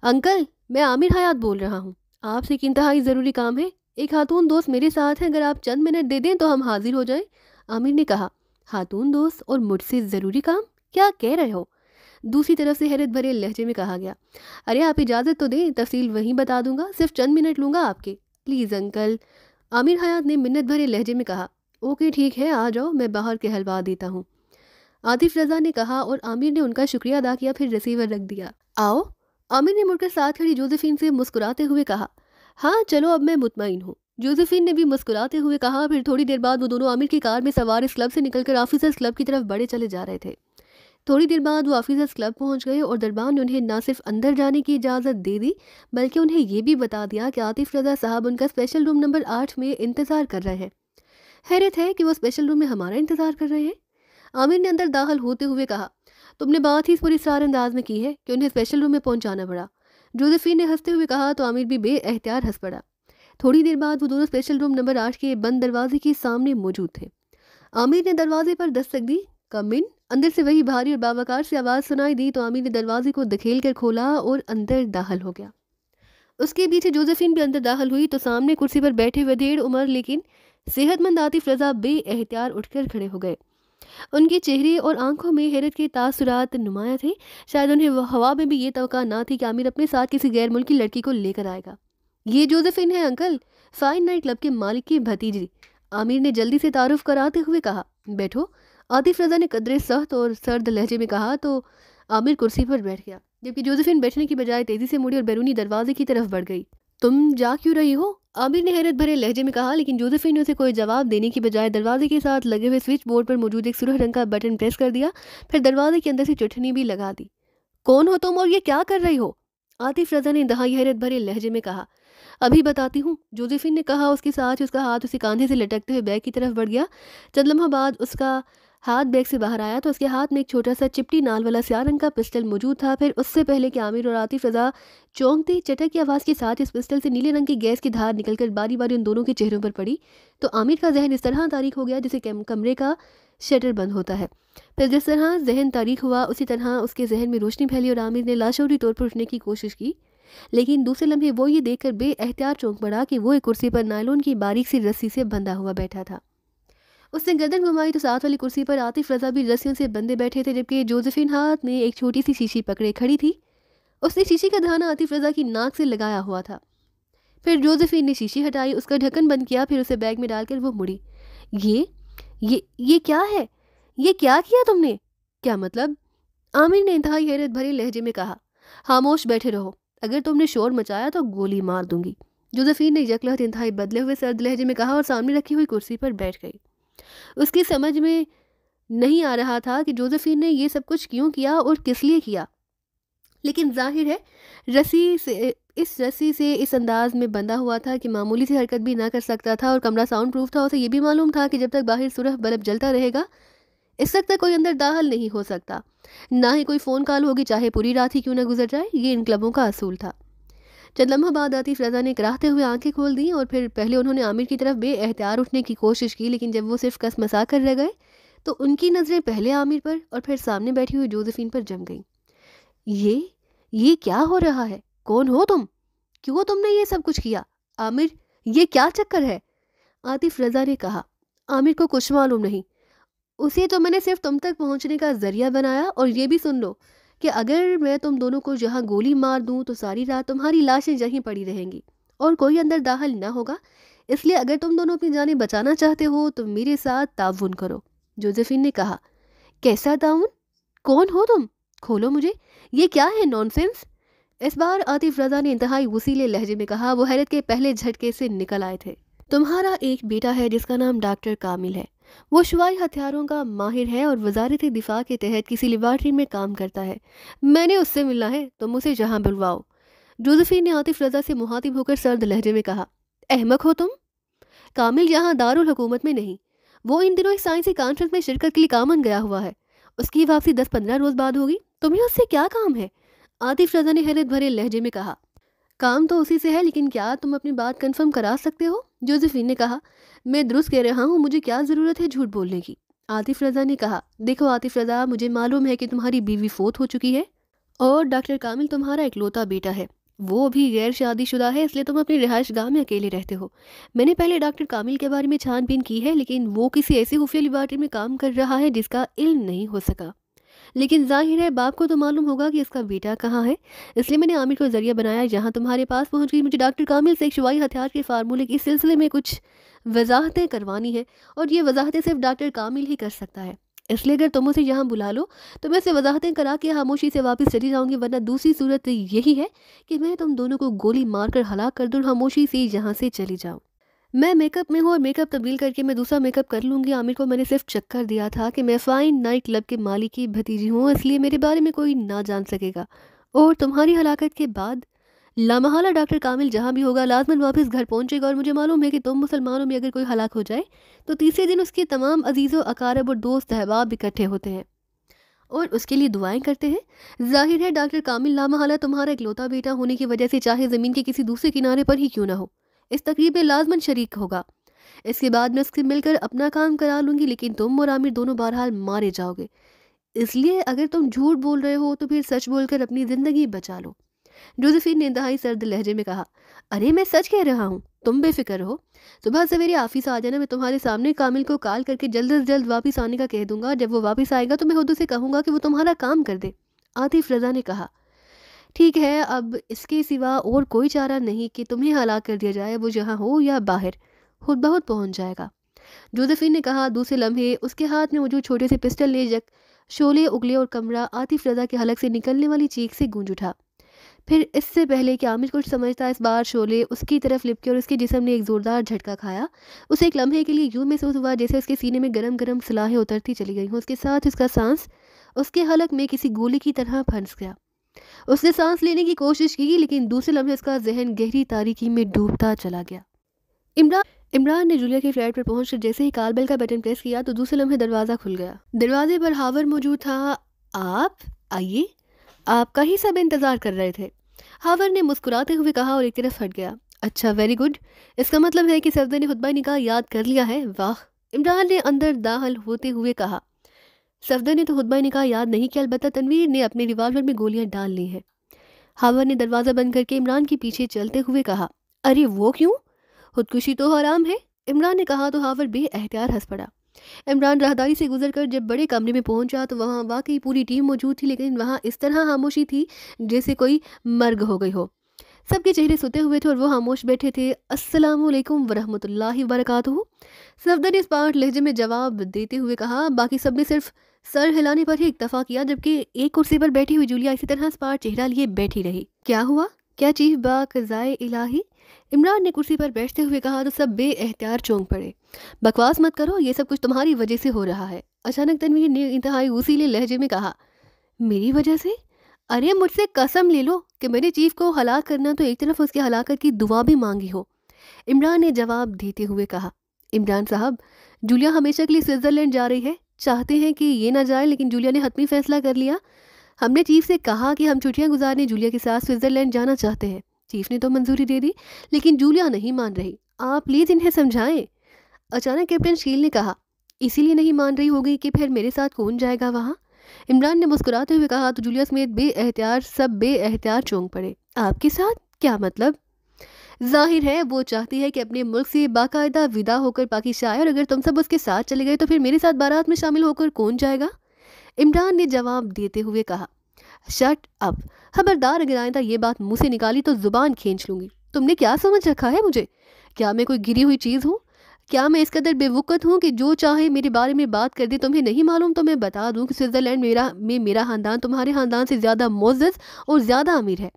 अंकल, मैं आमिर हयात बोल रहा हूँ, आपसे एक इंतहाई ज़रूरी काम है। एक खातून दोस्त मेरे साथ है, अगर आप चंद मिनट दे दें तो हम हाजिर हो जाएं, आमिर ने कहा। खातून दोस्त और मुझसे ज़रूरी काम, क्या कह रहे हो? दूसरी तरफ से हैरत भरे लहजे में कहा गया। अरे आप इजाज़त तो दें, तफसील वहीं बता दूंगा, सिर्फ चंद मिनट लूँगा आपके, प्लीज़ अंकल, आमिर हयात ने मिन्नत भरे लहजे में कहा। ओके ठीक है, आ जाओ, मैं बाहर कहलवा देता हूँ, आतिफ रज़ा ने कहा और आमिर ने उनका शुक्रिया अदा किया, फिर रिसीवर रख दिया। आओ, आमिर ने मुड़कर साथ खड़ी जोसेफिन से मुस्कुराते हुए कहा। हाँ चलो, अब मैं मुतमईन हूँ, जोसेफिन ने भी मुस्कुराते हुए कहा। फिर थोड़ी देर बाद वो दोनों आमिर की कार में सवार इस क्लब से निकलकर ऑफिसर्स क्लब की तरफ बढ़े चले जा रहे थे। थोड़ी देर बाद वो ऑफिसर्स क्लब पहुंच गए और दरबान ने उन्हें न सिर्फ अंदर जाने की इजाज़त दे दी, बल्कि उन्हें ये भी बता दिया कि आतिफ रज़ा साहब उनका स्पेशल रूम नंबर 8 में इंतज़ार कर रहे हैं। हैरत है कि वो स्पेशल रूम में हमारा इंतज़ार कर रहे हैं, आमिर ने अंदर दाखिल होते हुए कहा। तुमने बात ही इस पर इस अंदाज में की है कि उन्हें स्पेशल रूम में पहुंचाना पड़ा, जोसेफिन ने हंसते हुए कहा। तो आमिर भी बेएहतियात हंस पड़ा। थोड़ी देर बाद वो दोनों स्पेशल रूम नंबर 8 के बंद दरवाजे के सामने मौजूद थे। आमिर ने दरवाजे पर दस्तक दी। कम इन। अंदर से वही भारी और बावकार से आवाज़ सुनाई दी। तो आमिर ने दरवाजे को धकेल कर खोला और अंदर दाखिल हो गया। उसके पीछे जोसेफिन भी अंदर दाखिल हुई। तो सामने कुर्सी पर बैठे हुए 1.5 उम्र लेकिन सेहतमंद आतिफ रज़ा बेएहतियात उठकर खड़े हो गए। उनके चेहरे और आंखों में हैरत के तासुरात नुमाया थे। शायद उन्हें हवा में भी ये तवक्का ना थी कि आमिर अपने साथ किसी गैर मुल्की लड़की को लेकर आएगा। ये जोसेफिन है अंकल, फाइन नाइट क्लब के मालिक की भतीजी, आमिर ने जल्दी से तारुफ कराते हुए कहा। बैठो, आतिफ रज़ा ने कदरे सख्त और सर्द लहजे में कहा। तो आमिर कुर्सी पर बैठ गया, जबकि जोसेफिन बैठने की बजाय तेजी से मुड़ी और बैरूनी दरवाजे की तरफ बढ़ गई। तुम जा क्यों रही हो? आमिर ने हैरत भरे लहजे में कहा, लेकिन जोसेफिन ने उसे कोई जवाब देने की बजाय दरवाजे के साथ लगे हुए स्विच बोर्ड पर मौजूद एक सुरख रंग का बटन प्रेस कर दिया। फिर दरवाजे के अंदर से चिट्ठनी भी लगा दी। कौन हो तुम और ये क्या कर रही हो? आतिफ रज़ा ने इंतहाई हैरत भरे लहजे में कहा। अभी बताती हूँ, जोसेफिन ने कहा। उसके साथ ही उसका हाथ उसे कांधे से लटकते हुए बैग की तरफ बढ़ गया। चंद लम्हा बाद उसका हाथ बैग से बाहर आया तो उसके हाथ में एक छोटा सा चिपटी नाल वाला स्याह रंग का पिस्टल मौजूद था। फिर उससे पहले कि आमिर और आतिफ रज़ा चौंकते, चटक की आवाज़ के साथ इस पिस्टल से नीले रंग की गैस की धार निकलकर बारी बारी उन दोनों के चेहरों पर पड़ी। तो आमिर का जहन इस तरह तारीख हो गया जैसे कमरे का शटर बंद होता है। फिर जिस तरह जहन तारीख हुआ उसी तरह उसके जहन में रोशनी फैली और आमिर ने लाशौरी तौर पर उठने की कोशिश की। लेकिन दूसरे लम्हे वो ये देखकर बेएहतियात चौंक पड़ा कि वो एक कुर्सी पर नायलॉन की बारीक सी रस्सी से बंधा हुआ बैठा था। उसने गर्दन घुमाई तो साथ वाली कुर्सी पर आतिफ रजा भी रस्सियों से बंधे बैठे थे, जबकि जोसेफिन हाथ में एक छोटी सी शीशी पकड़े खड़ी थी। उसने शीशी का दाना आतिफ रजा की नाक से लगाया हुआ था। फिर जोसेफिन ने शीशी हटाई, उसका ढक्कन बंद किया, फिर उसे बैग में डालकर वो मुड़ी। ये ये क्या है? ये क्या किया तुमने? क्या मतलब? आमिर ने इंतहाई हैरत भरे लहजे में कहा। खामोश बैठे रहो, अगर तुमने शोर मचाया तो गोली मार दूंगी, जोसेफिन ने यकलहत इंतहाई बदले हुए सर्द लहजे में कहा और सामने रखी हुई कुर्सी पर बैठ गई। उसकी समझ में नहीं आ रहा था कि जोसेफिन ने ये सब कुछ क्यों किया और किस लिए किया, लेकिन जाहिर है रस्सी से इस अंदाज में बंधा हुआ था कि मामूली सी हरकत भी ना कर सकता था, और कमरा साउंड प्रूफ था। उसे ये भी मालूम था कि जब तक बाहर सुरह बल्ब जलता रहेगा इस वक्त तक कोई अंदर दाखिल नहीं हो सकता, ना ही कोई फ़ोन कॉल होगी, चाहे पूरी रात ही क्यों ना गुजर जाए। ये इन क्लबों का असूल था। चंद लम्हा बाद आतिफ रजा ने कराहते हुए आंखें खोल दी, और फिर पहले उन्होंने आमिर की तरफ बेएहतियार उठने की कोशिश की, लेकिन जब वो सिर्फ कसमसा कर रह गए तो उनकी नज़रें पहले आमिर पर और फिर सामने बैठी हुई जोसेफिन पर जम गईं। ये क्या हो रहा है? कौन हो तुम? क्यों तुमने ये सब कुछ किया? आमिर, ये क्या चक्कर है? आतिफ रजा ने कहा। आमिर को कुछ मालूम नहीं, उसे तो मैंने सिर्फ तुम तक पहुंचने का जरिया बनाया। और ये भी सुन लो कि अगर मैं तुम दोनों को यहाँ गोली मार दूं तो सारी रात तुम्हारी लाशें यहीं पड़ी रहेंगी और कोई अंदर दाखिल ना होगा। इसलिए अगर तुम दोनों अपनी जानें बचाना चाहते हो तो मेरे साथ ताउन करो, जोसेफिन ने कहा। कैसा ताउन? कौन हो तुम? खोलो मुझे, ये क्या है नॉनसेंस? इस बार आतिफ रजा ने इंतहाई वसीले लहजे में कहा। वो हैरत के पहले झटके से निकल आए थे। तुम्हारा एक बेटा है जिसका नाम डॉक्टर कामिल है। वो शुआई हथियारों का माहिर है और वजारत दिफा के तहत किसी लेबॉर्ट्री में काम करता है। मैंने उससे मिलना है, तुम उसे जहाँ बुलवाओ। जोसेफिन ने आतिफ रजा से मुहातिब होकर सर्द लहजे में कहा। अहमक हो तुम? कामिल यहाँ दारुल हुकूमत में नहीं, वो इन दिनों एक साइंसी कॉन्फ्रेंस में शिरकत के लिए कामन गया हुआ है। उसकी वापसी 10-15 रोज बाद होगी। तुम्हें उससे क्या काम है? आतिफ रजा ने हैरत भरे लहजे में कहा। काम तो उसी से है, लेकिन क्या तुम अपनी बात कंफर्म करा सकते हो? जोसेफिन ने कहा। मैं दुरुस्त कह रहा हूँ, मुझे क्या ज़रूरत है झूठ बोलने की? आतिफ रजा ने कहा। देखो आतिफ रजा, मुझे मालूम है कि तुम्हारी बीवी फोत हो चुकी है और डॉक्टर कामिल तुम्हारा इकलौता बेटा है। वो भी गैर शादीशुदा है, इसलिए तुम अपनी रिहाइश गाह में अकेले रहते हो। मैंने पहले डॉक्टर कामिल के बारे में छानबीन की है, लेकिन वो किसी ऐसी खुफिया लेबॉर्ट्री में काम कर रहा है जिसका इल्म नहीं हो सका। लेकिन जाहिर है बाप को तो मालूम होगा कि इसका बेटा कहाँ है, इसलिए मैंने आमिर को जरिया बनाया। जहाँ तुम्हारे पास पहुँच गई, मुझे डॉक्टर कामिल से एक शुआई हथियार के फार्मूले के सिलसिले में कुछ वजाहतें करवानी है, और ये वजाहतें सिर्फ डॉक्टर कामिल ही कर सकता है। इसलिए अगर तुम उसे यहाँ बुला लो तो मैं उसे वजाहतें करा के खामोशी से वापस चली जाऊंगी, वरना दूसरी सूरत यही है कि मैं तुम दोनों को गोली मारकर हलाक कर दूँ, खामोशी से यहाँ से चली जाऊँ। मैं मेकअप में हूँ और मेकअप तब्दील करके मैं दूसरा मेकअप कर लूँगी। आमिर को मैंने सिर्फ चक्कर दिया था कि मैं फ़ाइन नाइट क्लब के मालिक की भतीजी हूँ, इसलिए मेरे बारे में कोई ना जान सकेगा। और तुम्हारी हलाकत के बाद लामहला डॉक्टर कामिल जहाँ भी होगा लाजमन वापस घर पहुँचेगा, और मुझे मालूम है कि तुम मुसलमानों में अगर कोई हलाक हो जाए तो तीसरे दिन उसके तमाम अजीज़ों अकारब और दोस्त अहबाब इकट्ठे होते हैं और उसके लिए दुआएं करते हैं। जाहिर है डॉक्टर कामिल लामहला तुम्हारा इकलौता बेटा होने की वजह से चाहे ज़मीन के किसी दूसरे किनारे पर ही क्यों ना हो, इस तकरीब में लाजमन शरीक होगा। इसके बाद मैं उससे मिलकर अपना काम करा लूँगी, लेकिन तुम और आमिर दोनों बहरहाल मारे जाओगे। इसलिए अगर तुम झूठ बोल रहे हो तो फिर सच बोलकर अपनी ज़िंदगी बचा लो, जोसेफिन ने इंतहाई सर्द लहजे में कहा। अरे मैं सच कह रहा हूँ, तुम बेफिक्र रहो। सुबह सवेरे ऑफिस आ जाना, मैं तुम्हारे सामने कामिल को कॉल करके जल्द से जल्द वापस आने का कह दूंगा। जब वो वापस आएगा तो मैं खुद उसे कहूँगा कि वो तुम्हारा काम कर दे। आतिफ रजा ने कहा। ठीक है, अब इसके सिवा और कोई चारा नहीं कि तुम्हें हलाक कर दिया जाए, वो जहाँ हो या बाहर खुद बहुत पहुँच जाएगा, जोसेफिन ने कहा। दूसरे लम्हे उसके हाथ में मौजूद छोटे से पिस्टल ले जक शोले उगले और कमरा आतिफ रजा के हलक से निकलने वाली चीख से गूंज उठा। फिर इससे पहले कि आमिर कुछ समझता, इस बार शोले उसकी तरफ लिपके और उसके जिस्म ने एक ज़ोरदार झटका खाया। उसे एक लम्हे के लिए यूं महसूस हुआ जैसे उसके सीने में गरम गरम सलाहें उतरती चली गई हों। उसके साथ उसका सांस उसके हलक में किसी गोली की तरह फंस गया। उसने सांस लेने की कोशिश की, लेकिन दूसरे लम्हे उसका जहन गहरी तारीकी में डूबता चला गया। इमरान ने जूलिया के फ्लैट पर पहुंचकर जैसे ही कॉल बेल का बटन प्रेस किया तो दूसरे लम्हे दरवाज़ा खुल गया। दरवाजे पर हावर मौजूद था। आप आइए, आपका ही सब इंतज़ार कर रहे थे, हावर ने मुस्कुराते हुए कहा और एक तरफ हट गया। अच्छा, वेरी गुड, इसका मतलब है कि सफदर ने खुतबा निकाह याद कर लिया है। वाह, इमरान ने अंदर दाखिल होते हुए कहा। सफदर ने तो खुतबा निकाह याद नहीं किया, अलबत्ता तनवीर ने अपने रिवाल्वर में गोलियां डाल ली हैं। हावर ने दरवाज़ा बंद करके इमरान के पीछे चलते हुए कहा। अरे वो क्यों? खुदकुशी तो हराम है, इमरान ने कहा तो हावर बेएहतियात हंस पड़ा। इमरान राहदारी से गुजरकर जब बड़े कमरे में पहुंचा तो वहां वाकई पूरी टीम मौजूद थी, लेकिन वहां इस तरह खामोशी थी जैसे कोई मर्ग हो गई हो। सबके चेहरे सोते हुए थे और वो खामोश बैठे थे। अस्सलामु अलैकुम वरहमतुल्लाहि वबरकातुहू, सफदर ने स्पार्ट लहजे में जवाब देते हुए कहा। बाकी सब ने सिर्फ सर हिलाने पर ही इक्तफा किया, जबकि एक कुर्सी पर बैठी हुई जूलिया इसी तरह स्पार्ट चेहरा लिए बैठी रही। क्या हुआ? क्या चीफ बा कज़ाए इलाही? इमरान ने कुर्सी पर बैठते हुए कहा तो सब बेएहतियार चौंक पड़े। बकवास मत करो, ये सब कुछ तुम्हारी वजह से हो रहा है। अचानक तनवीर ने इंतहाई उसीले लहजे में कहा। मेरी वजह से? अरे मुझसे कसम ले लो कि मैंने चीफ को हलाक करना तो एक तरफ उसकी हलाकत की दुआ भी मांगी हो, इमरान ने जवाब देते हुए कहा। इमरान साहब, जूलिया हमेशा के लिए स्विट्ज़रलैंड जा रही है। चाहते हैं कि ये ना जाए, लेकिन जूलिया ने हतमी फैसला कर लिया। हमने चीफ से कहा कि हम छुट्टियां गुजारने जूलिया के साथ स्विट्ज़रलैंड जाना चाहते हैं। चीफ ने तो मंजूरी दे दी, लेकिन जूलिया नहीं मान रही। आप प्लीज़ इन्हें समझाएं। अचानक कैप्टन शील ने कहा। इसीलिए नहीं मान रही होगी कि फिर मेरे साथ कौन जाएगा वहाँ? इमरान ने मुस्कुराते हुए कहा तो जूलिया समेत सब बेएहतियार चौंक पड़े। आपके साथ? क्या मतलब? जाहिर है वो चाहती है कि अपने मुल्क से बाकायदा विदा होकर पाकि जाए, और अगर तुम सब उसके साथ चले गए तो फिर मेरे साथ बारात में शामिल होकर कौन जाएगा? इमरान ने जवाब देते हुए कहा। शट अप, खबरदार अगर आइंदा ये बात मुंह से निकाली तो जुबान खींच लूंगी। तुमने क्या समझ रखा है मुझे? क्या मैं कोई गिरी हुई चीज़ हूँ? क्या मैं इस कदर बेवकूफ़ हूँ कि जो चाहे मेरे बारे में बात कर दे? तुम्हें नहीं मालूम तो मैं बता दूँ कि स्विट्ज़रलैंड मेरा ख़ानदान तुम्हारे ख़ानदान से ज़्यादा मोअज़्ज़ज़ और ज़्यादा अमीर है।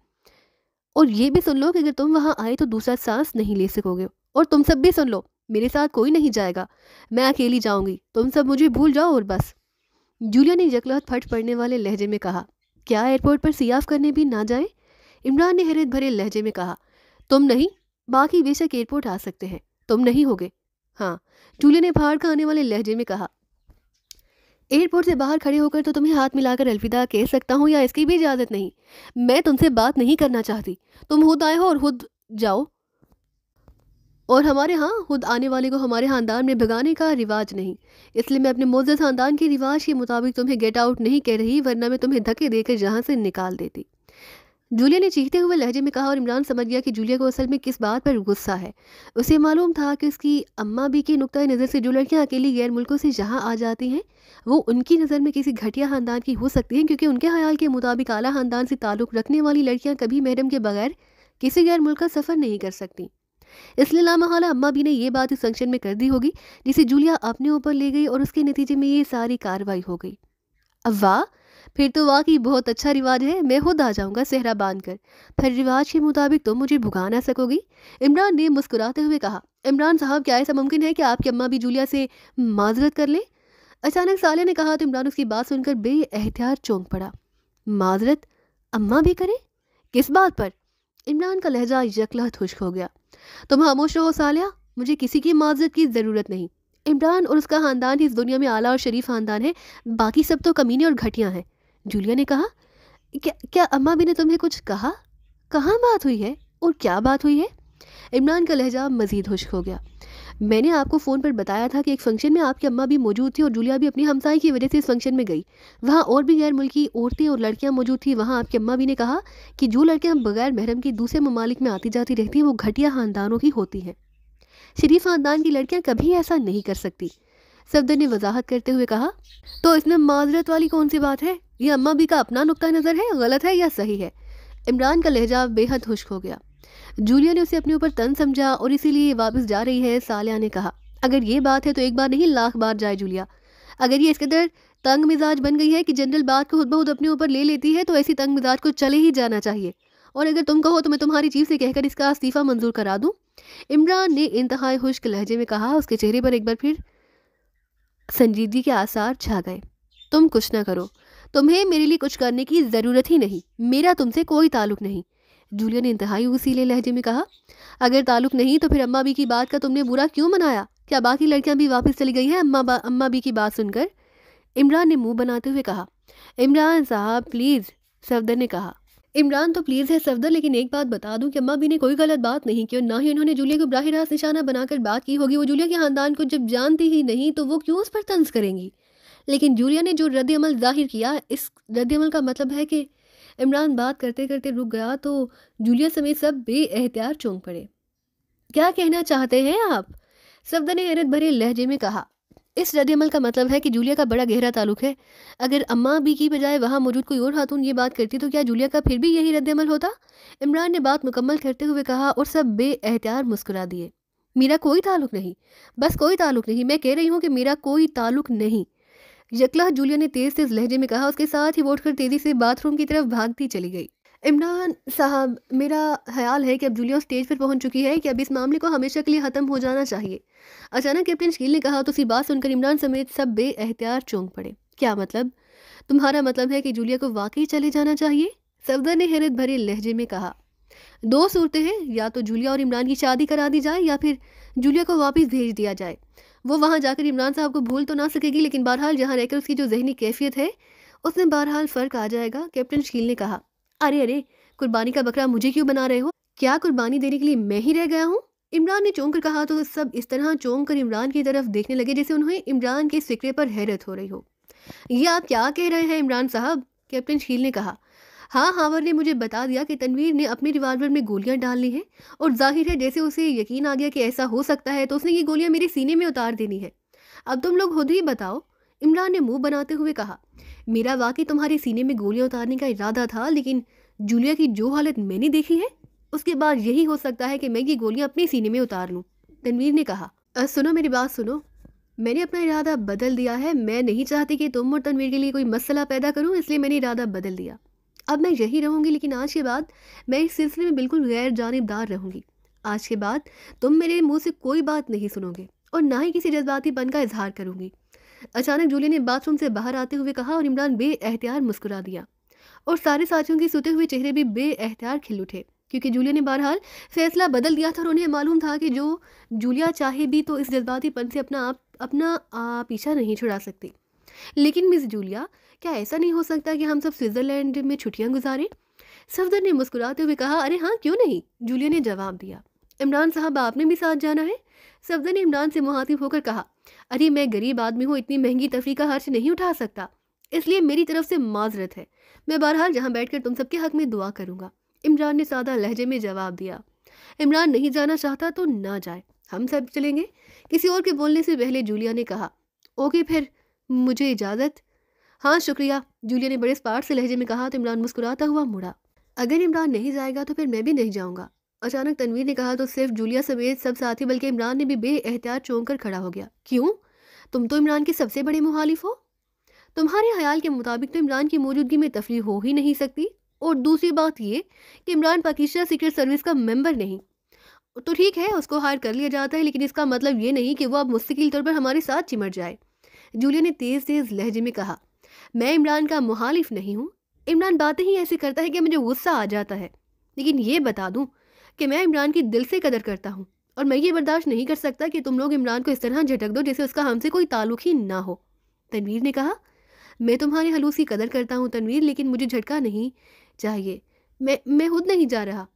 और ये भी सुन लो कि अगर तुम वहाँ आए तो दूसरा सांस नहीं ले सकोगे। और तुम सब भी सुन लो, मेरे साथ कोई नहीं जाएगा, मैं अकेली जाऊँगी। तुम सब मुझे भूल जाओ और बस। जूलिया ने यकलहत फट पड़ने वाले लहजे में कहा। क्या एयरपोर्ट पर सियाफ करने भी ना जाए? इमरान ने हैरत भरे लहजे में कहा। तुम नहीं, बाकी बेशक एयरपोर्ट आ सकते हैं, तुम नहीं होगे। हाँ, जूलिया ने फाड़ खाने वाले लहजे में कहा। एयरपोर्ट से बाहर खड़े होकर तो तुम्हें हाथ मिलाकर अलविदा कह सकता हूँ, या इसकी भी इजाज़त नहीं। मैं तुमसे बात नहीं करना चाहती। तुम खुद आए हो और खुद जाओ, और हमारे यहाँ खुद आने वाले को हमारे ख़ानदान में भगाने का रिवाज नहीं। इसलिए मैं अपने मोअज़्ज़ज़ ख़ानदान के रिवाज के मुताबिक तुम्हें गेट आउट नहीं कह रही, वरना मैं तुम्हें धक्के देकर यहाँ से निकाल देती, जूलिया ने चीखते हुए लहजे में कहा। और इमरान समझ गया कि जूलिया को असल में किस बात पर गुस्सा है। उसे मालूम था कि उसकी अम्मा भी की नुक्ता नज़र से जो लड़कियां अकेली गैर मुल्कों से यहाँ आ जाती हैं वो उनकी नज़र में किसी घटिया ख़ानदान की हो सकती हैं, क्योंकि उनके ख्याल के मुताबिक आला ख़ानदान से ताल्लुक़ रखने वाली लड़कियाँ कभी महरम के बगैर किसी गैर मुल्क का सफ़र नहीं कर सकती। इसलिए लामहला अम्मा भी ने ये बात इस फंक्शन में कर दी होगी, जिसे जूलिया अपने ऊपर ले गई, और उसके नतीजे में ये सारी कार्रवाई हो गई। अब वाह, फिर तो वाकई बहुत अच्छा रिवाज है। मैं खुद आ जाऊंगा सेहरा बांध कर, फिर रिवाज के मुताबिक तुम मुझे भुगा ना सकोगी, इमरान ने मुस्कुराते हुए कहा। इमरान साहब, क्या ऐसा मुमकिन है कि आपकी अम्मा भी जूलिया से माजरत कर ले? अचानक साले ने कहा तो इमरान उसकी बात सुनकर बेएहतियात चौंक पड़ा। माजरत अम्मा भी करे? किस बात पर? इमरान का लहजा यकलहत खुश्क हो गया। तुम खामोश रहो सालिया, मुझे किसी की माजरत की ज़रूरत नहीं। इमरान और उसका ख़ानदान ही इस दुनिया में आला और शरीफ ख़ानदान है, बाकी सब तो कमीने और घटियाँ हैं, जूलिया ने कहा। क्या अम्मा भी ने तुम्हें कुछ कहा? कहाँ बात हुई है और क्या बात हुई है? इमरान का लहजा मज़ीद खुश्क हो गया। मैंने आपको फ़ोन पर बताया था कि एक फ़ंक्शन में आपकी अम्मा भी मौजूद थी और जूलिया भी अपनी हमसाई की वजह से इस फंक्शन में गई। वहाँ और भी गैर मुल्की औरतें और लड़कियाँ मौजूद थी। वहाँ आपकी अम्मा भी ने कहा कि जो लड़कियाँ बगैर महरम की दूसरे ममालिक में आती जाती रहती हैं वो घटिया ख़ानदानों की होती हैं। शरीफ ख़ानदान की लड़कियाँ कभी ऐसा नहीं कर सकती, सफदर ने वजाहत करते हुए कहा। तो इसमें माजरत वाली कौन सी बात है? ये अम्मा भी का अपना नुक्ता नज़र है, गलत है या सही है? इमरान का लहजा बेहद खुश्क हो गया। जूलिया ने उसे अपने ऊपर तन समझा और इसीलिए वापस जा रही है। सालिया ने कहा। अगर ये बात है तो एक बार नहीं लाख बार जाए जूलिया। अगर ये इस कदर तंग मिजाज बन गई है कि जनरल बात को खुद ब खुद अपने ऊपर ले लेती है तो ऐसी तंग मिजाज को चले ही जाना चाहिए। और अगर तुम कहो तो मैं तुम्हारी चीफ से कहकर इसका इस्तीफ़ा मंजूर करा दूँ, इमरान ने इंतहाई खुश्क लहजे में कहा। उसके चेहरे पर एक बार फिर संजीदगी के आसार छा गए। तुम कुछ ना करो, तुम्हें मेरे लिए कुछ करने की ज़रूरत ही नहीं, मेरा तुमसे कोई ताल्लुक नहीं, जूलिया ने इंतहाई उसीले लहजे में कहा। अगर ताल्लुक नहीं तो फिर अम्मा बी की बात का तुमने बुरा क्यों मनाया? क्या बाकी लड़कियां भी वापस चली गई हैं अम्मा बी की बात सुनकर? इमरान ने मुंह बनाते हुए कहा। इमरान साहब प्लीज़, सफदर ने कहा। इमरान तो प्लीज़ है सफदर, लेकिन एक बात बता दूं कि अम्मा बी ने कोई गलत बात नहीं की और ना ही उन्होंने जूलिया को बराह रास्त निशाना बनाकर बात की होगी। वो जूलिया के ख़ानदान को जब जानती ही नहीं तो वो क्यों उस पर तंज करेंगी? लेकिन जूलिया ने जो रद्द-ए-अमल ज़ाहिर किया, इस रद्द-ए-अमल का मतलब है कि इमरान बात करते करते रुक गया तो जूलिया समेत सब बेएहतियात चौंक पड़े। क्या कहना चाहते हैं आप? सफदर ने हैरत भरे लहजे में कहा। इस रद्द-ए-अमल का मतलब है कि जूलिया का बड़ा गहरा ताल्लुक है। अगर अम्मा भी की बजाय वहाँ मौजूद कोई और खातून ये बात करती तो क्या जूलिया का फिर भी यही रद्द-ए-अमल होता? इमरान ने बात मुकम्मल करते हुए कहा और सब बेएहतियात मुस्कुरा दिए। मेरा कोई ताल्लुक नहीं, बस कोई ताल्लुक नहीं, मैं कह रही हूँ कि मेरा कोई ताल्लुक नहीं। यकला जूलिया ने तेज तेज लहजे में कहा। उसके साथ ही वो उठकर तेजी से बाथरूम की तरफ भागती चली गई। इमरान साहब, मेरा ख्याल है कि अब जूलिया स्टेज पर पहुंच चुकी है कि अब इस मामले को हमेशा के लिए ख़त्म हो जाना चाहिए। अचानक कैप्टन शकील ने कहा तो उसी बात सुनकर इमरान समेत सब बेएहतियात चौंक पड़े। क्या मतलब? तुम्हारा मतलब है कि जूलिया को वाकई चले जाना चाहिए? सफदर ने हैरत भरे लहजे में कहा। दो सूरतें हैं, या तो जूलिया और इमरान की शादी करा दी जाए या फिर जूलिया को वापस भेज दिया जाए। वो वहाँ जाकर इमरान साहब को भूल तो ना सकेगी, लेकिन बहरहाल जहाँ रहकर उसकी जो जहनी कैफियत है उसमें बहरहाल फ़र्क आ जाएगा। कैप्टन शकील ने कहा। अरे अरे, कुर्बानी का बकरा मुझे क्यों बना रहे हो? क्या कुर्बानी देने के लिए मैं ही रह गया हूँ? इमरान ने चौंक कर कहा तो सब इस तरह चौंक कर इमरान की तरफ देखने लगे जैसे उन्हें इमरान के फिक्रे पर हैरत हो रही हो। ये आप क्या कह रहे हैं इमरान साहब? कैप्टन शकील ने कहा। हाँ, हावर ने मुझे बता दिया कि तनवीर ने अपने रिवाल्वर में गोलियां डाल ली हैं और जाहिर है जैसे उसे यकीन आ गया कि ऐसा हो सकता है तो उसने ये गोलियां मेरे सीने में उतार देनी है। अब तुम लोग खुद ही बताओ। इमरान ने मुंह बनाते हुए कहा। मेरा वाकई तुम्हारे सीने में गोलियां उतारने का इरादा था, लेकिन जूलिया की जो हालत मैंने देखी है उसके बाद यही हो सकता है कि मैं ये गोलियां अपने सीने में उतार लूं। तनवीर ने कहा। सुनो, मेरी बात सुनो, मैंने अपना इरादा बदल दिया है। मैं नहीं चाहती कि तुम और तनवीर के लिए कोई मसला पैदा करूं, इसलिए मैंने इरादा बदल दिया। अब मैं यही रहूंगी, लेकिन आज के बाद मैं इस सिलसिले में बिल्कुल गैर जानिबदार रहूंगी। आज के बाद तुम मेरे मुंह से कोई बात नहीं सुनोगे और ना ही किसी जज्बातीपन का इजहार करूंगी। अचानक जूलिया ने बाथरूम से बाहर आते हुए कहा और इमरान बेएहतियात मुस्कुरा दिया और सारे साथियों के सोते हुए चेहरे भी बेएहतियात खिल उठे, क्योंकि जूलिया ने बहरहाल फैसला बदल दिया था और उन्हें मालूम था कि जो जूलिया चाहे भी तो इस जज्बातीपन से अपना पीछा नहीं छुड़ा सकती। लेकिन मिस जूलिया, क्या ऐसा नहीं हो सकता कि हम सब स्विट्जरलैंड में छुट्टियां गुजारें? सफदर ने मुस्कुराते हुए कहा। अरे हाँ, क्यों नहीं, जूलिया ने जवाब दिया। इमरान साहब, आपने भी साथ जाना है? सफदर ने इमरान से मुखातिब होकर कहा। अरे मैं गरीब आदमी हूँ, इतनी महंगी तफरीह का खर्च नहीं उठा सकता, इसलिए मेरी तरफ से माजरत है। मैं बहरहाल जहाँ बैठकर तुम सबके हक में दुआ करूंगा। इमरान ने सादा लहजे में जवाब दिया। इमरान नहीं जाना चाहता तो ना जाए, हम सब चलेंगे। किसी और के बोलने से पहले जूलिया ने कहा। ओके फिर, मुझे इजाज़त। हाँ शुक्रिया, जूलिया ने बड़े स्पार्ट से लहजे में कहा तो इमरान मुस्कुराता हुआ मुड़ा। अगर इमरान नहीं जाएगा तो फिर मैं भी नहीं जाऊंगा, अचानक तनवीर ने कहा तो सिर्फ जूलिया समेत सब साथी बल्कि इमरान ने भी बेएहतियात चौंक कर खड़ा हो गया। क्यों? तुम तो इमरान के सबसे बड़े मुखालिफ हो। तुम्हारे ख्याल के मुताबिक तो इमरान की मौजूदगी में तफरीह हो ही नहीं सकती, और दूसरी बात ये कि इमरान पाकिस्तान सीक्रेट सर्विस का मेंबर नहीं। तो ठीक है, उसको हायर कर लिया जाता है, लेकिन इसका मतलब ये नहीं कि वो अब मुस्तकिल तौर पर हमारे साथ चिमट जाए। जूलिया ने तेज तेज लहजे में कहा। मैं इमरान का मुखालिफ नहीं हूँ। इमरान बातें ही ऐसी करता है कि मुझे गुस्सा आ जाता है, लेकिन ये बता दूं कि मैं इमरान की दिल से कदर करता हूँ और मैं ये बर्दाश्त नहीं कर सकता कि तुम लोग इमरान को इस तरह झटक दो जैसे उसका हमसे कोई ताल्लुक ही ना हो। तनवीर ने कहा। मैं तुम्हारे हलूस की कदर करता हूँ तनवीर, लेकिन मुझे झटका नहीं चाहिए। मैं खुद नहीं जा रहा,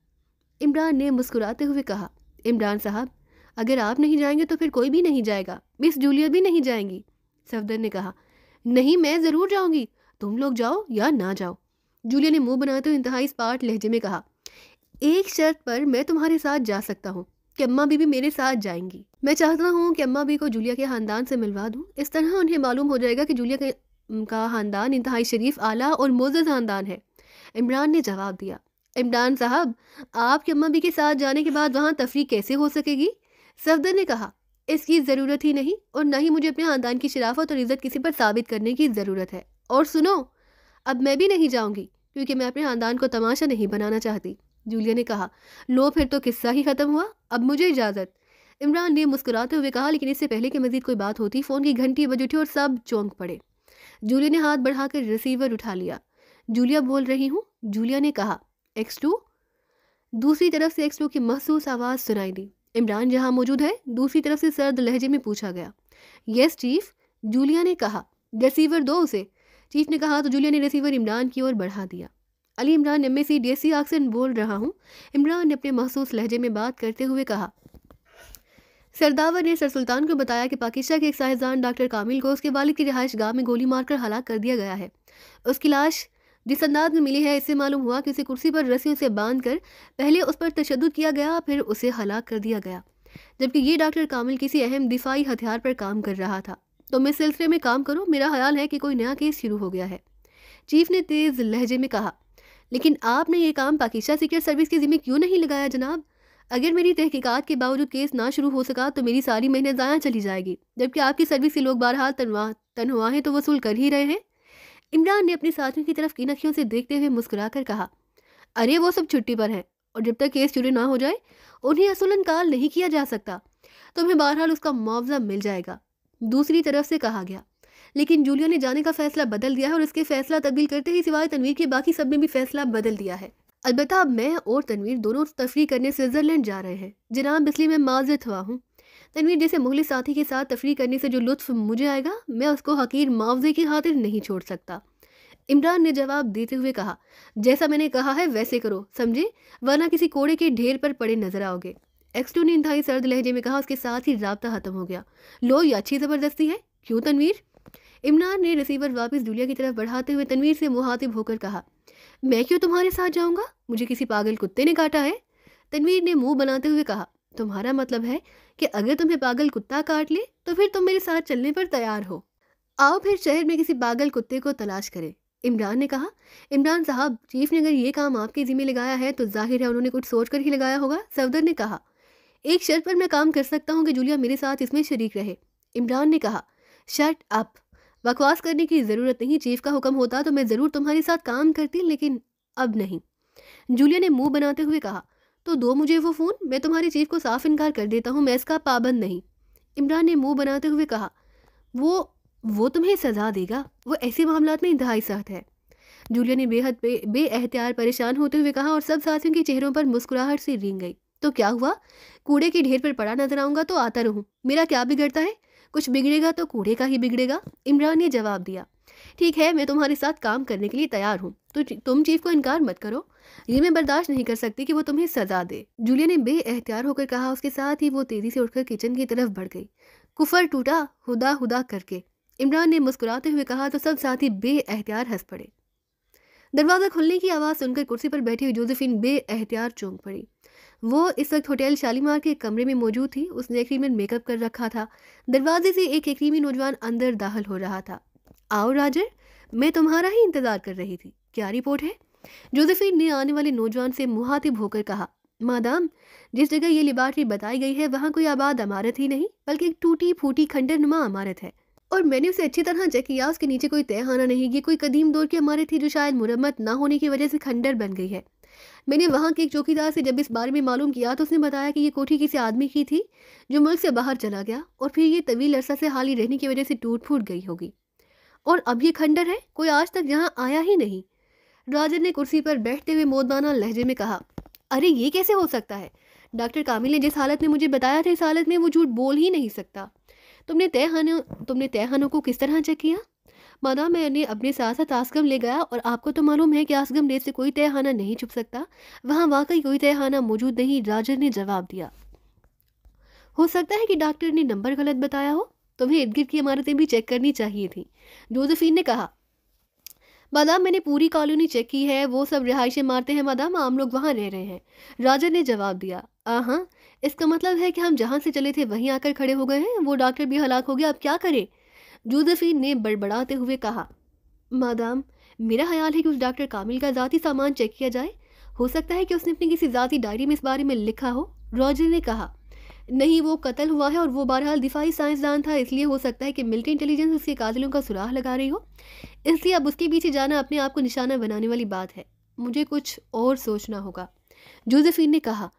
इमरान ने मुस्कुराते हुए कहा। इमरान साहब, अगर आप नहीं जाएंगे तो फिर कोई भी नहीं जाएगा, मिस जूलिया भी नहीं जाएंगी, सफदर ने कहा। नहीं, मैं ज़रूर जाऊंगी, तुम लोग जाओ या ना जाओ, जूलिया ने मुंह बनाते हुए इंतहाई स्पार्ट लहजे में कहा। एक शर्त पर मैं तुम्हारे साथ जा सकता हूँ कि अम्मा भी मेरे साथ जाएंगी। मैं चाहता हूँ कि अम्मा भी को जूलिया के ख़ानदान से मिलवा दूँ, इस तरह उन्हें मालूम हो जाएगा कि जूलिया का ख़ानदान इंतहाई शरीफ, आला और मोअज़्ज़ज़ ख़ानदान है। इमरान ने जवाब दिया। इमरान साहब, आपकी अम्मा भी के साथ जाने के बाद वहाँ तफरीह कैसे हो सकेगी? सफदर ने कहा। इसकी ज़रूरत ही नहीं, और न ही मुझे अपने ख़ानदान की शराफत और इज़्ज़त किसी पर साबित करने की ज़रूरत है। और सुनो, अब मैं भी नहीं जाऊँगी क्योंकि मैं अपने ख़ानदान को तमाशा नहीं बनाना चाहती, जूलिया ने कहा। लो, फिर तो किस्सा ही ख़त्म हुआ, अब मुझे इजाज़त, इमरान ने मुस्कुराते हुए कहा। लेकिन इससे पहले कि मज़ीद कोई बात होती, फ़ोन की घंटी बज उठी और सब चौंक पड़े। जूलिया ने हाथ बढ़ाकर रिसीवर उठा लिया। जूलिया बोल रही हूँ, जूलिया ने कहा। X2? दूसरी तरफ से X2 की महसूस आवाज़ सुनाई दी। इमरान जहाँ मौजूद है? दूसरी तरफ से सर्द लहजे में पूछा गया। यस चीफ, जूलिया ने कहा। रिसीवर दो उसे, चीफ ने कहा तो जूलिया ने रिसीवर इमरान की ओर बढ़ा दिया। Ali Imran MAC DSC accent बोल रहा हूँ, इमरान ने अपने महसूस लहजे में बात करते हुए कहा। सरदावर ने सर सुल्तान को बताया कि पाकिस्तान के एक साहिबजान डॉक्टर कामिल को उसके वालिद की रिहाइश गाह में गोली मारकर हलाक कर दिया गया है। उसकी लाश जिस अंदाज में मिली है, इससे मालूम हुआ कि उसे कुर्सी पर रस्सियों से बांधकर पहले उस पर तशद्दुद किया गया, फिर उसे हलाक कर दिया गया, जबकि ये डॉक्टर कामिल किसी अहम दिफाई हथियार पर काम कर रहा था। तुम इस सिलसिले में काम करो, मेरा ख्याल है कि कोई नया केस शुरू हो गया है। चीफ ने तेज लहजे में कहा। लेकिन आपने ये काम पाकिस्तान सीक्रेट सर्विस के जिम्मे क्यों नहीं लगाया जनाब? अगर मेरी तहकीकात के बावजूद केस ना शुरू हो सका तो मेरी सारी मेहनत ज़ाया चली जाएगी, जबकि आपकी सर्विस के लोग बहरहाल तनख्वाहें तो वसूल कर ही रहे हैं। इमरान ने अपने साथियों की तरफ कीन अखियों से देखते हुए मुस्कुराकर कहा, अरे वो सब छुट्टी पर हैं और जब तक केस शुरू ना हो जाए उन्हें असुलन काल नहीं किया जा सकता। तुम्हें बहरहाल उसका मुआवजा मिल जाएगा। दूसरी तरफ से कहा गया। लेकिन जूलिया ने जाने का फैसला बदल दिया है और उसके फैसला तब्दील करते ही सिवाय तनवीर के बाकी सब ने भी फैसला बदल दिया है। अलबत्ता अब मैं और तनवीर दोनों तफरी करने स्विट्जरलैंड जा रहे हैं जनाब, इसलिए मैं माजरत हुआ हूँ। तनवीर जैसे मुखलिस साथी के साथ तफरी करने से जो लुत्फ मुझे आएगा मैं उसको हकीर मुआवजे की खातिर नहीं छोड़ सकता। इमरान ने जवाब देते हुए कहा, जैसा मैंने कहा है वैसे करो समझे, वरना किसी कोड़े के ढेर पर पड़े नजर आओगे। एक्स2 ने इंतहाई सर्द लहजे में कहा। उसके साथ ही राब्ता खत्म हो गया। लो, ये अच्छी ज़बरदस्ती है, क्यों तनवीर? इमरान ने रिसीवर वापस जूलिया की तरफ बढ़ाते हुए तनवीर से मुहातिब होकर कहा, मैं क्यों तुम्हारे साथ जाऊंगा? मुझे किसी पागल कुत्ते ने काटा है? तनवीर ने मुंह बनाते हुए कहा, तुम्हारा मतलब है कि अगर तुम्हें पागल कुत्ता काट ले तो फिर तुम मेरे साथ चलने पर तैयार हो? आओ फिर शहर में किसी पागल कुत्ते को तलाश करें। इमरान ने कहा। इमरान साहब, चीफ ने अगर ये काम आपके जिम्मे लगाया है तो जाहिर है उन्होंने कुछ सोच कर ही लगाया होगा। सफदर ने कहा। एक शर्त पर मैं काम कर सकता हूँ कि जूलिया मेरे साथ इसमें शरीक रहे। इमरान ने कहा। शट अप, बकवास करने की ज़रूरत नहीं। चीफ का हुक्म होता तो मैं ज़रूर तुम्हारे साथ काम करती, लेकिन अब नहीं। जूलिया ने मुंह बनाते हुए कहा, तो दो मुझे वो फ़ोन, मैं तुम्हारे चीफ को साफ इनकार कर देता हूँ, मैं इसका पाबंद नहीं। इमरान ने मुंह बनाते हुए कहा, वो तुम्हें सजा देगा, वो ऐसे मामलात में इंतहाई सख्त है। जूलिया ने बेहद बेएहतियार परेशान होते हुए कहा और सब साथियों के चेहरों पर मुस्कुराहट से रेंग गई। तो क्या हुआ? कूड़े के ढेर पर पड़ा नजर आऊंगा तो आता रहूं, मेरा क्या बिगड़ता है? कुछ बिगड़ेगा तो कूड़े का ही बिगड़ेगा। इमरान ने जवाब दिया। ठीक है, मैं तुम्हारे साथ काम करने के लिए तैयार हूँ, तो तुम चीफ को इनकार मत करो। ये मैं बर्दाश्त नहीं कर सकती कि वो तुम्हें सजा दे, जूलिया ने बेएहतियार होकर कहा। उसके साथ ही वो तेजी से उठकर किचन की तरफ बढ़ गई। कुफर टूटा हुदा हुदा करके, इमरान ने मुस्कुराते हुए कहा तो सब साथी बेएहतियार हंस पड़े। दरवाज़ा खुलने की आवाज़ सुनकर कुर्सी पर बैठी हुई जोसेफिन बेएहतियार चौंक पड़ी। वो इस वक्त होटल शालीमार के कमरे में मौजूद थी। उसने यकीनन मेकअप कर रखा था। दरवाजे से एक यकीनी नौजवान अंदर दाखिल हो रहा था। आओ राजर, मैं तुम्हारा ही इंतज़ार कर रही थी, क्या रिपोर्ट है? जोसेफिन ने आने वाले नौजवान से मुहातिब होकर कहा, मादाम, जिस जगह ये लेबॉर्ट्री बताई गई है वहाँ कोई आबाद इमारत ही नहीं बल्कि एक टूटी फूटी खंडर नुमा इमारत है, और मैंने उसे अच्छी तरह चेक किया। उसके नीचे कोई तहखाना नहीं, ये कोई कदीम दौर की इमारत थी जो शायद मुरम्मत ना होने की वजह से खंडर बन गई है। मैंने वहाँ के एक चौकीदार से जब इस बारे में मालूम किया तो उसने बताया कि ये कोठी किसी आदमी की थी जो मुल्क से बाहर चला गया और फिर ये तवील अरसा से हाली रहने की वजह से टूट फूट गई होगी, और अब ये खंडर है, कोई आज तक यहाँ आया ही नहीं। राजन ने कुर्सी पर बैठते हुए मौजदाना लहजे में कहा, अरे ये कैसे हो सकता है? डॉक्टर कामिल ने जिस हालत में मुझे बताया था इस हालत में वो झूठ बोल ही नहीं सकता। तुमने तहखानों को किस तरह चेक किया? माना मैंने अपने साथ साथ आसगम ले गया, और आपको तो मालूम है कि आसगम रेत से कोई तहखाना नहीं छुप सकता। वहाँ वाकई कोई तहखाना मौजूद नहीं, राजन ने जवाब दिया। हो सकता है कि डॉक्टर ने नंबर गलत बताया हो, तुम्हें इर्द गिर्द की इमारतें भी चेक करनी चाहिए थी, जोसेफिन ने कहा। मादाम, मैंने पूरी कॉलोनी चेक की है, वो सब रिहायशी इमारतें हैं मादाम, आम लोग वहाँ रह रहे हैं, राजन ने जवाब दिया। हाँ, इसका मतलब है कि हम जहाँ से चले थे वहीं आकर खड़े हो गए हैं। वो डॉक्टर भी हलाक हो गया, अब क्या करें? जोसेफिन ने बड़बड़ाते हुए कहा। मादाम, मेरा ख्याल है कि उस डॉक्टर कामिल का ज़ाती सामान चेक किया जाए, हो सकता है कि उसने अपनी किसी ज़ाती डायरी में इस बारे में लिखा हो, रॉजर ने कहा। नहीं, वो कत्ल हुआ है और वो बहरहाल दिफाई साइंसदान था, इसलिए हो सकता है कि मिलिट्री इंटेलिजेंस उसके कातिलों का सुराग लगा रही हो, इसलिए अब उसके पीछे जाना अपने आप को निशाना बनाने वाली बात है। मुझे कुछ और सोचना होगा, जोसेफिन ने कहा।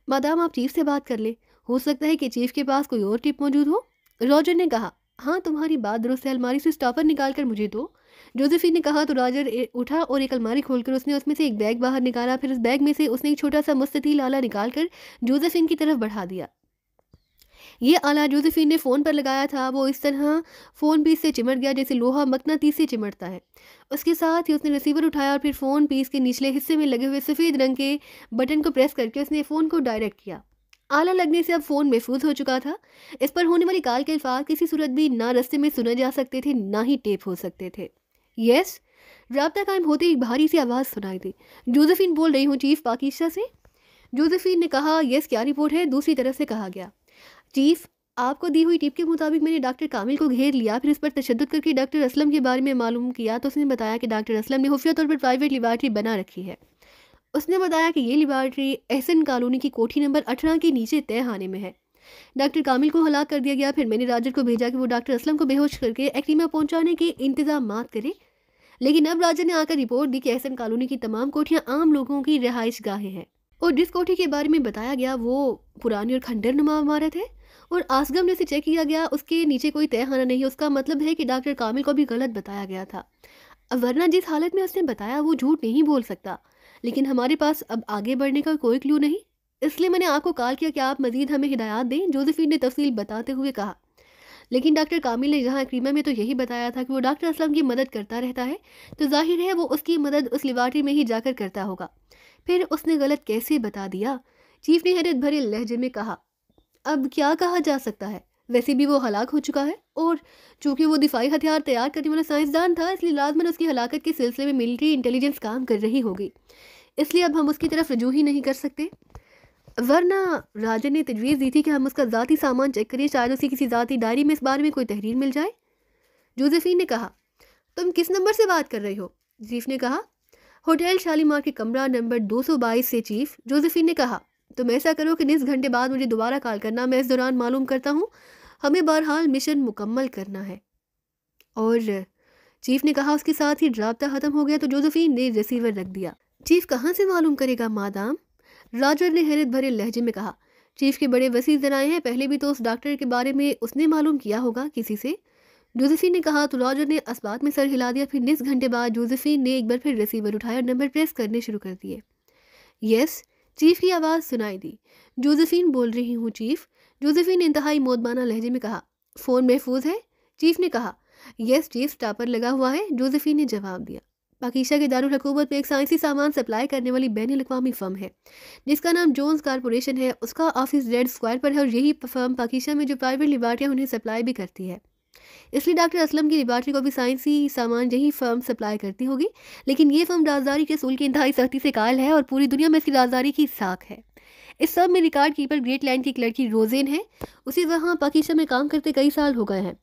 मादाम, आप चीफ से बात कर ले, हो सकता है कि चीफ के पास कोई और टिप मौजूद हो, रॉजर ने कहा। हाँ, तुम्हारी बात दुरुस्त है, अलमारी से स्टॉपर निकाल कर मुझे दो, जोसेफिन ने कहा। तो रॉजर उठा और एक अलमारी खोलकर उसने उसमें से एक बैग बाहर निकाला। फिर उस बैग में से उसने एक छोटा सा मुस्ततील आला निकालकर जोसेफिन की तरफ बढ़ा दिया। ये आला जोसेफिन ने फ़ोन पर लगाया था, वो इस तरह फ़ोन पीस से चिमट गया जैसे लोहा मकनातीस से चिमटता है। उसके साथ ही उसने रिसीवर उठाया और फिर फ़ोन पीस के निचले हिस्से में लगे हुए सफ़ेद रंग के बटन को प्रेस करके उसने फ़ोन को डायरेक्ट किया। आला लगने से अब फ़ोन महफूज हो चुका था। इस पर होने वाली कॉल के अल्फाज किसी सूरत भी ना रास्ते में सुने जा सकते थे, ना ही टेप हो सकते थे। यस, राब्ता कायम होते ही भारी सी आवाज़ सुनाई दी। जोसेफिन बोल रही हूँ चीफ पाकिस्तान से। जोसेफिन ने कहा। यस, क्या रिपोर्ट है? दूसरी तरफ से कहा गया। चीफ, आपको दी हुई टिप के मुताबिक मैंने डॉक्टर कामिल को घेर लिया, फिर इस पर तशद्दुद करके डॉक्टर असलम के बारे में मालूम किया तो उसने बताया कि डॉक्टर असलम ने खुफिया तौर पर प्राइवेट लेबॉरेटरी बना रखी है। उसने बताया कि ये लेबॉरेटरी एहसन कॉलोनी की कोठी नंबर 18 के नीचे तय खाने में है। डॉक्टर कामिल को हलाक कर दिया गया। फिर मैंने राजर को भेजा कि वो डॉक्टर असलम को बेहोश करके एक्रीमा पहुंचाने के इंतजाम करे, लेकिन अब राजर ने आकर रिपोर्ट दी कि एहसन कॉलोनी की तमाम कोठियां आम लोगों की रिहाइश गाहें हैं और जिस कोठी के बारे में बताया गया वो पुरानी और खंडर नुमा इमारत है और आसगम ने इसे चेक किया गया, उसके नीचे कोई तहखाना नहीं है। उसका मतलब है कि डॉक्टर कामिल को भी गलत बताया गया था, वरना जिस हालत में उसने बताया वो झूठ नहीं बोल सकता। लेकिन हमारे पास अब आगे बढ़ने का कोई क्लू नहीं, इसलिए मैंने आपको कॉल किया कि आप मजीद हमें हिदायत दें, जोसेफिन ने तफसील बताते हुए कहा। लेकिन डॉक्टर कामिल ने जहां क्रीमा में तो यही बताया था कि वो डॉक्टर असलम की मदद करता रहता है, तो जाहिर है वो उसकी मदद उस लेबॉरेटरी में ही जाकर करता होगा। फिर उसने गलत कैसे बता दिया? चीफ ने हैरत भरे लहजे में कहा। अब क्या कहा जा सकता है, वैसे भी वो हलाक हो चुका है और चूंकि वो दिफाई हथियार तैयार करने वाला साइंसदान था, इसलिए लाजमन उसकी हलाकत के सिलसिले में मिलिट्री इंटेलिजेंस काम कर रही होगी, इसलिए अब हम उसकी तरफ रजू ही नहीं कर सकते। वरना राजा ने तजवीज़ दी थी कि हम उसका ज़ाती सामान चेक करें, शायद उसी किसी ज़ाती डायरी में इस बारे में कोई तहरीर मिल जाए। जोसेफिन ने कहा। तुम किस नंबर से बात कर रही हो? चीफ ने कहा। होटल शालीमार के कमरा नंबर 222 से चीफ। जोसेफिन ने कहा। तुम ऐसा करो कि 20 घंटे बाद मुझे दोबारा कॉल करना, मैं इस दौरान मालूम करता हूँ। हमें बहरहाल मिशन मुकम्मल करना है। और चीफ ने कहा। उसके साथ ही रब्ता ख़त्म हो गया तो जोसेफिन ने रिसीवर रख दिया। चीफ कहाँ से मालूम करेगा मादाम? राजर ने हैरत भरे लहजे में कहा। चीफ के बड़े वसी जराए हैं, पहले भी तो उस डॉक्टर के बारे में उसने मालूम किया होगा किसी से। जोसेफिन ने कहा तो राजर ने असबात में सर हिला दिया। फिर 20 घंटे बाद जोसेफिन ने एक बार फिर रिसीवर उठाया और नंबर प्रेस करने शुरू कर दिए। यस, चीफ की आवाज़ सुनाई दी। जोसेफिन बोल रही हूँ चीफ। जोसेफिन ने इंतहाई मोदबाना लहजे में कहा। फ़ोन महफूज है? चीफ ने कहा। यस चीफ, स्टापर लगा हुआ है, जोसेफिन ने जवाब दिया। पाकिस्ता के दारुल हुकूमत में एक साइंसी सामान सप्लाई करने वाली बैनुल अक़वामी फर्म है जिसका नाम जोन्स कॉरपोरेशन है। उसका ऑफिस रेड स्क्वायर पर है और यही फर्म पाकिस्तान में जो प्राइवेट लेबॉरेटरियाँ उन्हें सप्लाई भी करती है। इसलिए डॉक्टर असलम की लेबॉरेटरी को भी साइंसी सामान यही फर्म सप्लाई करती होगी। लेकिन ये फर्म राजदारी के असूल की इंतहाई सख्ती से कायल है और पूरी दुनिया में इसकी राजदारी की साख है। इस सब में रिकॉर्ड कीपर ग्रेट लैंड की एक लड़की रोजेन है। उसी वहाँ पाकिस्तान में काम करते कई साल हो गए हैं।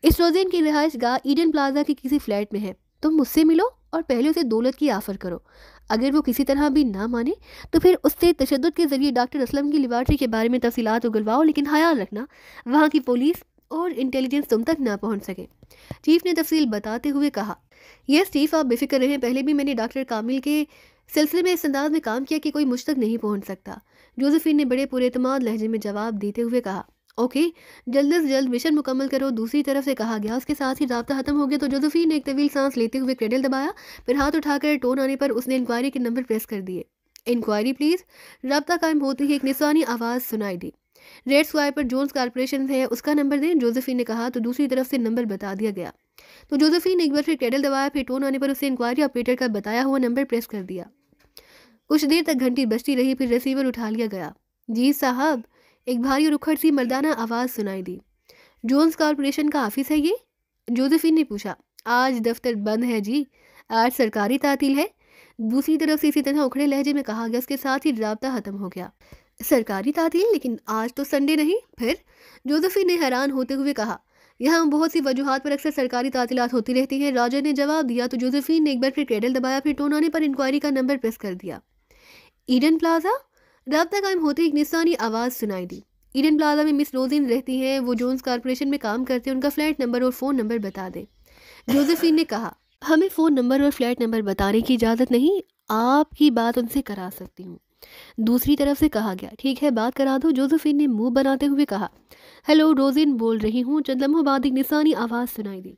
इस रोजेन की रिहाइश गाह ईडन प्लाजा के किसी फ्लैट में है। तुम मुझसे मिलो और पहले उसे दौलत की ऑफर करो। अगर वो किसी तरह भी ना माने तो फिर उससे तशद्दुद के जरिए डॉक्टर असलम की लेबॉरेटरी के बारे में तफसीलात उगलवाओ, लेकिन ख्याल रखना वहाँ की पुलिस और इंटेलिजेंस तुम तक ना पहुँच सके। चीफ ने तफसील बताते हुए कहा। यस चीफ, आप बेफिक्र रहें, पहले भी मैंने डॉक्टर कामिल के सिलसिले में इस अंदाज में काम किया कि कोई मुझ तक नहीं पहुँच सकता। जोसेफिन ने बड़े पुरएतमाद लहजे में जवाब देते हुए कहा। ओके, जल्द से जल्द मिशन मुकम्मल करो। दूसरी तरफ से कहा गया। उसके साथ ही राब्ता खत्म हो गया तो जोसेफिन ने एक तवील सांस लेते हुए क्रेडल दबाया। फिर हाथ उठाकर टोन आने पर उसने इंक्वायरी के नंबर प्रेस कर दिए। Enquiry please. राब्ता कायम होते ही एक निशानी आवाज़ सुनाई दी। रेड स्क्वायर पर जोन्स कॉरपोरेशन है, उसका नंबर दें। जोसेफिन ने कहा तो दूसरी तरफ से नंबर बता दिया गया। तो जोसेफिन ने एक बार फिर क्रेडल दबाया। फिर टोन आने पर उसे इंक्वायरी ऑपरेटर का बताया हुआ नंबर प्रेस कर दिया। कुछ देर तक घंटी बजती रही, फिर रिसीवर उठा लिया गया। जी साहब, एक भारी और उखड़ सी मर्दाना आवाज़ सुनाई दी। जोन्स कॉरपोरेशन का ऑफिस है ये? जोसेफिन ने पूछा। आज दफ्तर बंद है जी, आज सरकारी तातील है। दूसरी तरफ से इसी तरह उखड़े लहजे में कहा गया। उसके साथ ही राब्ता खत्म हो गया। सरकारी तातील? लेकिन आज तो संडे नहीं। फिर? जोसेफिन ने हैरान होते हुए कहा। यहाँ बहुत सी वजूहात पर अक्सर सरकारी तातीलात होती रहती हैं, राजा ने जवाब दिया। तो जोसेफिन ने एक बार फिर क्रेडल दबाया। फिर टोन आने पर इंक्वायरी का नंबर प्रेस कर दिया। Eden plaza? राब्ता कायम होते एक निशानी आवाज़ सुनाई दी। ईडन प्लाजा में मिस रोजिन रहती हैं, वो जोन्स कॉरपोरेशन में काम करते हैं। उनका फ्लैट नंबर और फ़ोन नंबर बता दें। जोसेफिन ने कहा। हमें फ़ोन नंबर और फ्लैट नंबर बताने की इजाज़त नहीं, आपकी बात उनसे करा सकती हूँ। दूसरी तरफ से कहा गया। ठीक है, बात करा दो। जोसेफिन ने मुंह बनाते हुए कहा। हेलो, रोजिन बोल रही हूँ। चंद लम्हों बाद एक निशानी आवाज़ सुनाई दी।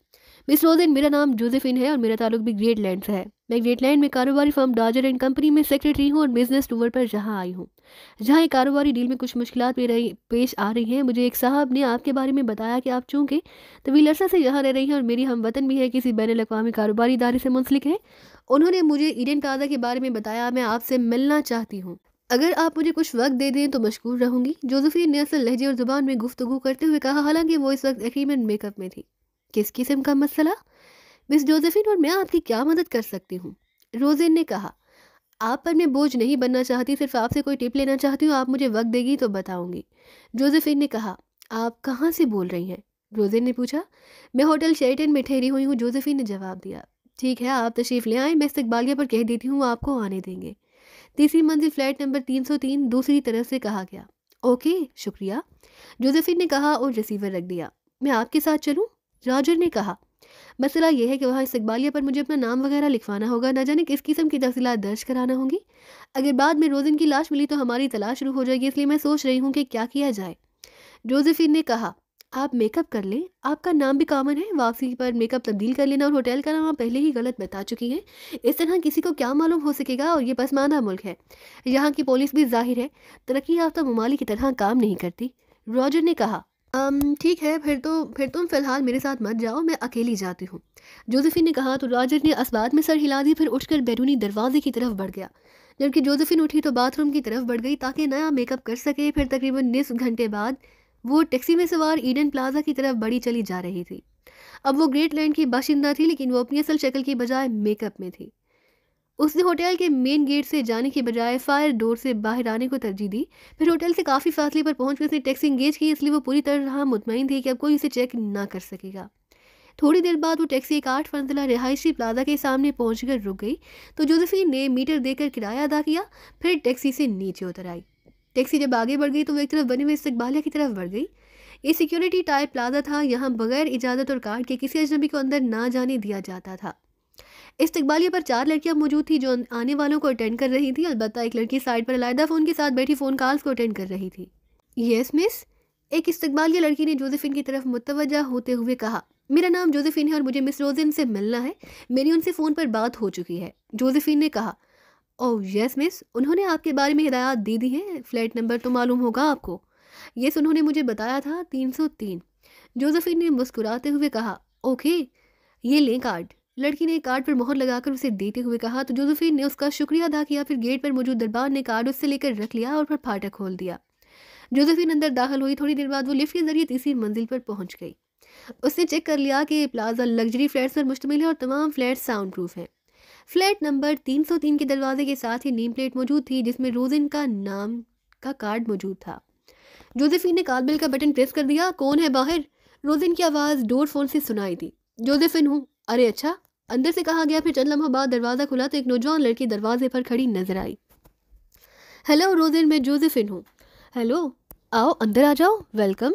मिस रोजिन, मेरा नाम जोसेफिन है और मेरा ताल्लुक भी ग्रेट लैंड से है। मैं ग्रेट लैंड में कारोबारी फर्म डाजर एंड कंपनी में सेक्रेटरी हूँ और बिजनेस टूर पर यहाँ आई हूँ, जहाँ एक कारोबारी डील में कुछ मुश्किलात पेश आ रही हैं। मुझे एक साहब ने आपके बारे में बताया कि आप चूँकि तवील अरसा से यहाँ रह रही हैं और मेरी हम वतन भी है, किसी बैनुल अक़वामी कारोबारी इदारे से मुंसलिक है। उन्होंने मुझे ईडन प्लाजा के बारे में बताया। मैं आपसे मिलना चाहती हूँ। अगर आप मुझे कुछ वक्त दे दें तो मशकूर रहूँगी। जोसेफिन ने असल लहजे और ज़ुबान में गुफ्तगू करते हुए कहा, हालांकि वो इस वक्त यकीनन मेकअप में थी। किस किस्म का मसला? मिस जोसेफिन, और मैं आपकी क्या मदद कर सकती हूँ? रोजिन ने कहा। आप पर मैं बोझ नहीं बनना चाहती, सिर्फ आपसे कोई टिप लेना चाहती हूँ। आप मुझे वक्त देगी तो बताऊंगी। जोसेफिन ने कहा। आप कहाँ से बोल रही हैं? रोज़ेन ने पूछा। मैं होटल शेरटन में ठहरी हुई हूँ, जोसेफिन ने जवाब दिया। ठीक है, आप तशरीफ़ ले आएँ, मैं इस्तकबालिया पर कह देती हूँ, वो आपको आने देंगे। तीसरी मंजिल फ्लैट नंबर 303 दूसरी तरफ से कहा गया। ओके, शुक्रिया, जोसेफिन ने कहा और रिसीवर रख दिया। मैं आपके साथ चलूँ? रॉजर ने कहा। मसला यह है कि वहाँ इस्तकबालिया पर मुझे अपना नाम वगैरह लिखवाना होगा, ना जाने किस किस्म की तफसीलात दर्ज कराना होंगी। अगर बाद में रोज़िन की लाश मिली तो हमारी तलाश शुरू हो जाएगी, इसलिए मैं सोच रही हूँ कि क्या किया जाए। जोसेफिन ने कहा, आप मेकअप कर लें, आपका नाम भी कॉमन है, वापसी पर मेकअप तब्दील कर लेना, और होटल का नाम आप पहले ही गलत बता चुकी हैं। इस तरह किसी को क्या मालूम हो सकेगा, और ये पसमानदा मुल्क है। यहाँ की पुलिस भी जाहिर है तरक्की याफ्ता ममालिक की तरह काम नहीं करती। रॉजर ने कहा, ठीक है, फिर तुम फिलहाल मेरे साथ मत जाओ, मैं अकेली जाती हूँ। जोसेफिन ने कहा तो रॉजर ने असबात में सर हिला दी, फिर उठकर बैरूनी दरवाजे की तरफ बढ़ गया। जबकि जोसेफिन उठी तो बाथरूम की तरफ बढ़ गई ताकि नया मेकअप कर सके। फिर तकरीबन निस्फ घंटे बाद वो टैक्सी में सवार ईडन प्लाजा की तरफ बड़ी चली जा रही थी। अब वो ग्रेट लैंड की बाशिंदा थी, लेकिन वो अपनी असल शक्ल की बजाय मेकअप में थी। उसने होटल के मेन गेट से जाने की बजाय फायर डोर से बाहर आने को तरजीह दी। फिर होटल से काफ़ी फासले पर पहुंचकर उसने टैक्सी इंगेज की, इसलिए वो पूरी तरह मुतमईन थी कि अब कोई उसे चेक ना कर सकेगा। थोड़ी देर बाद वो टैक्सी एक 8 मंजिला रिहायशी प्लाजा के सामने पहुंचकर रुक गई तो जोसेफिन ने मीटर देकर किराया अदा किया, फिर टैक्सी से नीचे उतर आई। टैक्सी जब आगे बढ़ गई तो वो एक तरफ बने हुए इस्तकबालिया की तरफ बढ़ गई। ये सिक्योरिटी टाइप प्लाजा था, यहाँ बगैर इजाज़त और कार्ड के किसी अजनबी को अंदर ना जाने दिया जाता था। इस्तकबालिया पर 4 लड़कियां मौजूद थी जो आने वालों को अटेंड कर रही थी। अलबत्ता एक लड़की साइड पर अलहदा फ़ोन के साथ बैठी फ़ोन कॉल्स को अटेंड कर रही थी। यस मिस, एक इस्तकबालिया लड़की ने जोसेफिन की तरफ मुतवज्जा होते हुए कहा। मेरा नाम जोसेफिन है और मुझे मिस रोजिन से मिलना है, मेरी उनसे फ़ोन पर बात हो चुकी है। जोसेफिन ने कहा। ओह यस मिस, उन्होंने आपके बारे में हिदायत दे दी है, फ्लैट नंबर तो मालूम होगा आपको। यस, उन्होंने मुझे बताया था, 303। जोसेफिन ने मुस्कुराते हुए कहा। ओके, ये लें कार्ड। लड़की ने कार्ड पर मोहर लगाकर उसे देते हुए कहा तो जोसेफिन ने उसका शुक्रिया अदा किया। फिर गेट पर मौजूद दरबार ने कार्ड उससे लेकर रख लिया और फिर फाटक खोल दिया। जोसेफिन अंदर दाखिल हुई। थोड़ी देर बाद वो लिफ्ट के जरिए तीसरी मंजिल पर पहुंच गई। उसने चेक कर लिया कि प्लाजा लग्जरी फ्लैट्स पर मुश्तमिल है और तमाम फ्लैट्स साउंड प्रूफ हैं। फ्लैट नंबर 303 के दरवाजे के साथ ही नेम प्लेट मौजूद थी जिसमें रोजिन का नाम का कार्ड मौजूद था। जोसेफिन ने कॉल बेल का बटन प्रेस कर दिया। कौन है बाहर? रोजिन की आवाज़ डोर फोन से सुनाई दी। जोसेफिन हूँ। अरे अच्छा, अंदर से कहा गया। फिर चंद लम्हों बाद दरवाज़ा खुला तो एक नौजवान लड़की दरवाजे पर खड़ी नजर आई। हेलो रोजिन, मैं जोसेफिन हूँ। हेलो, आओ अंदर आ जाओ, वेलकम,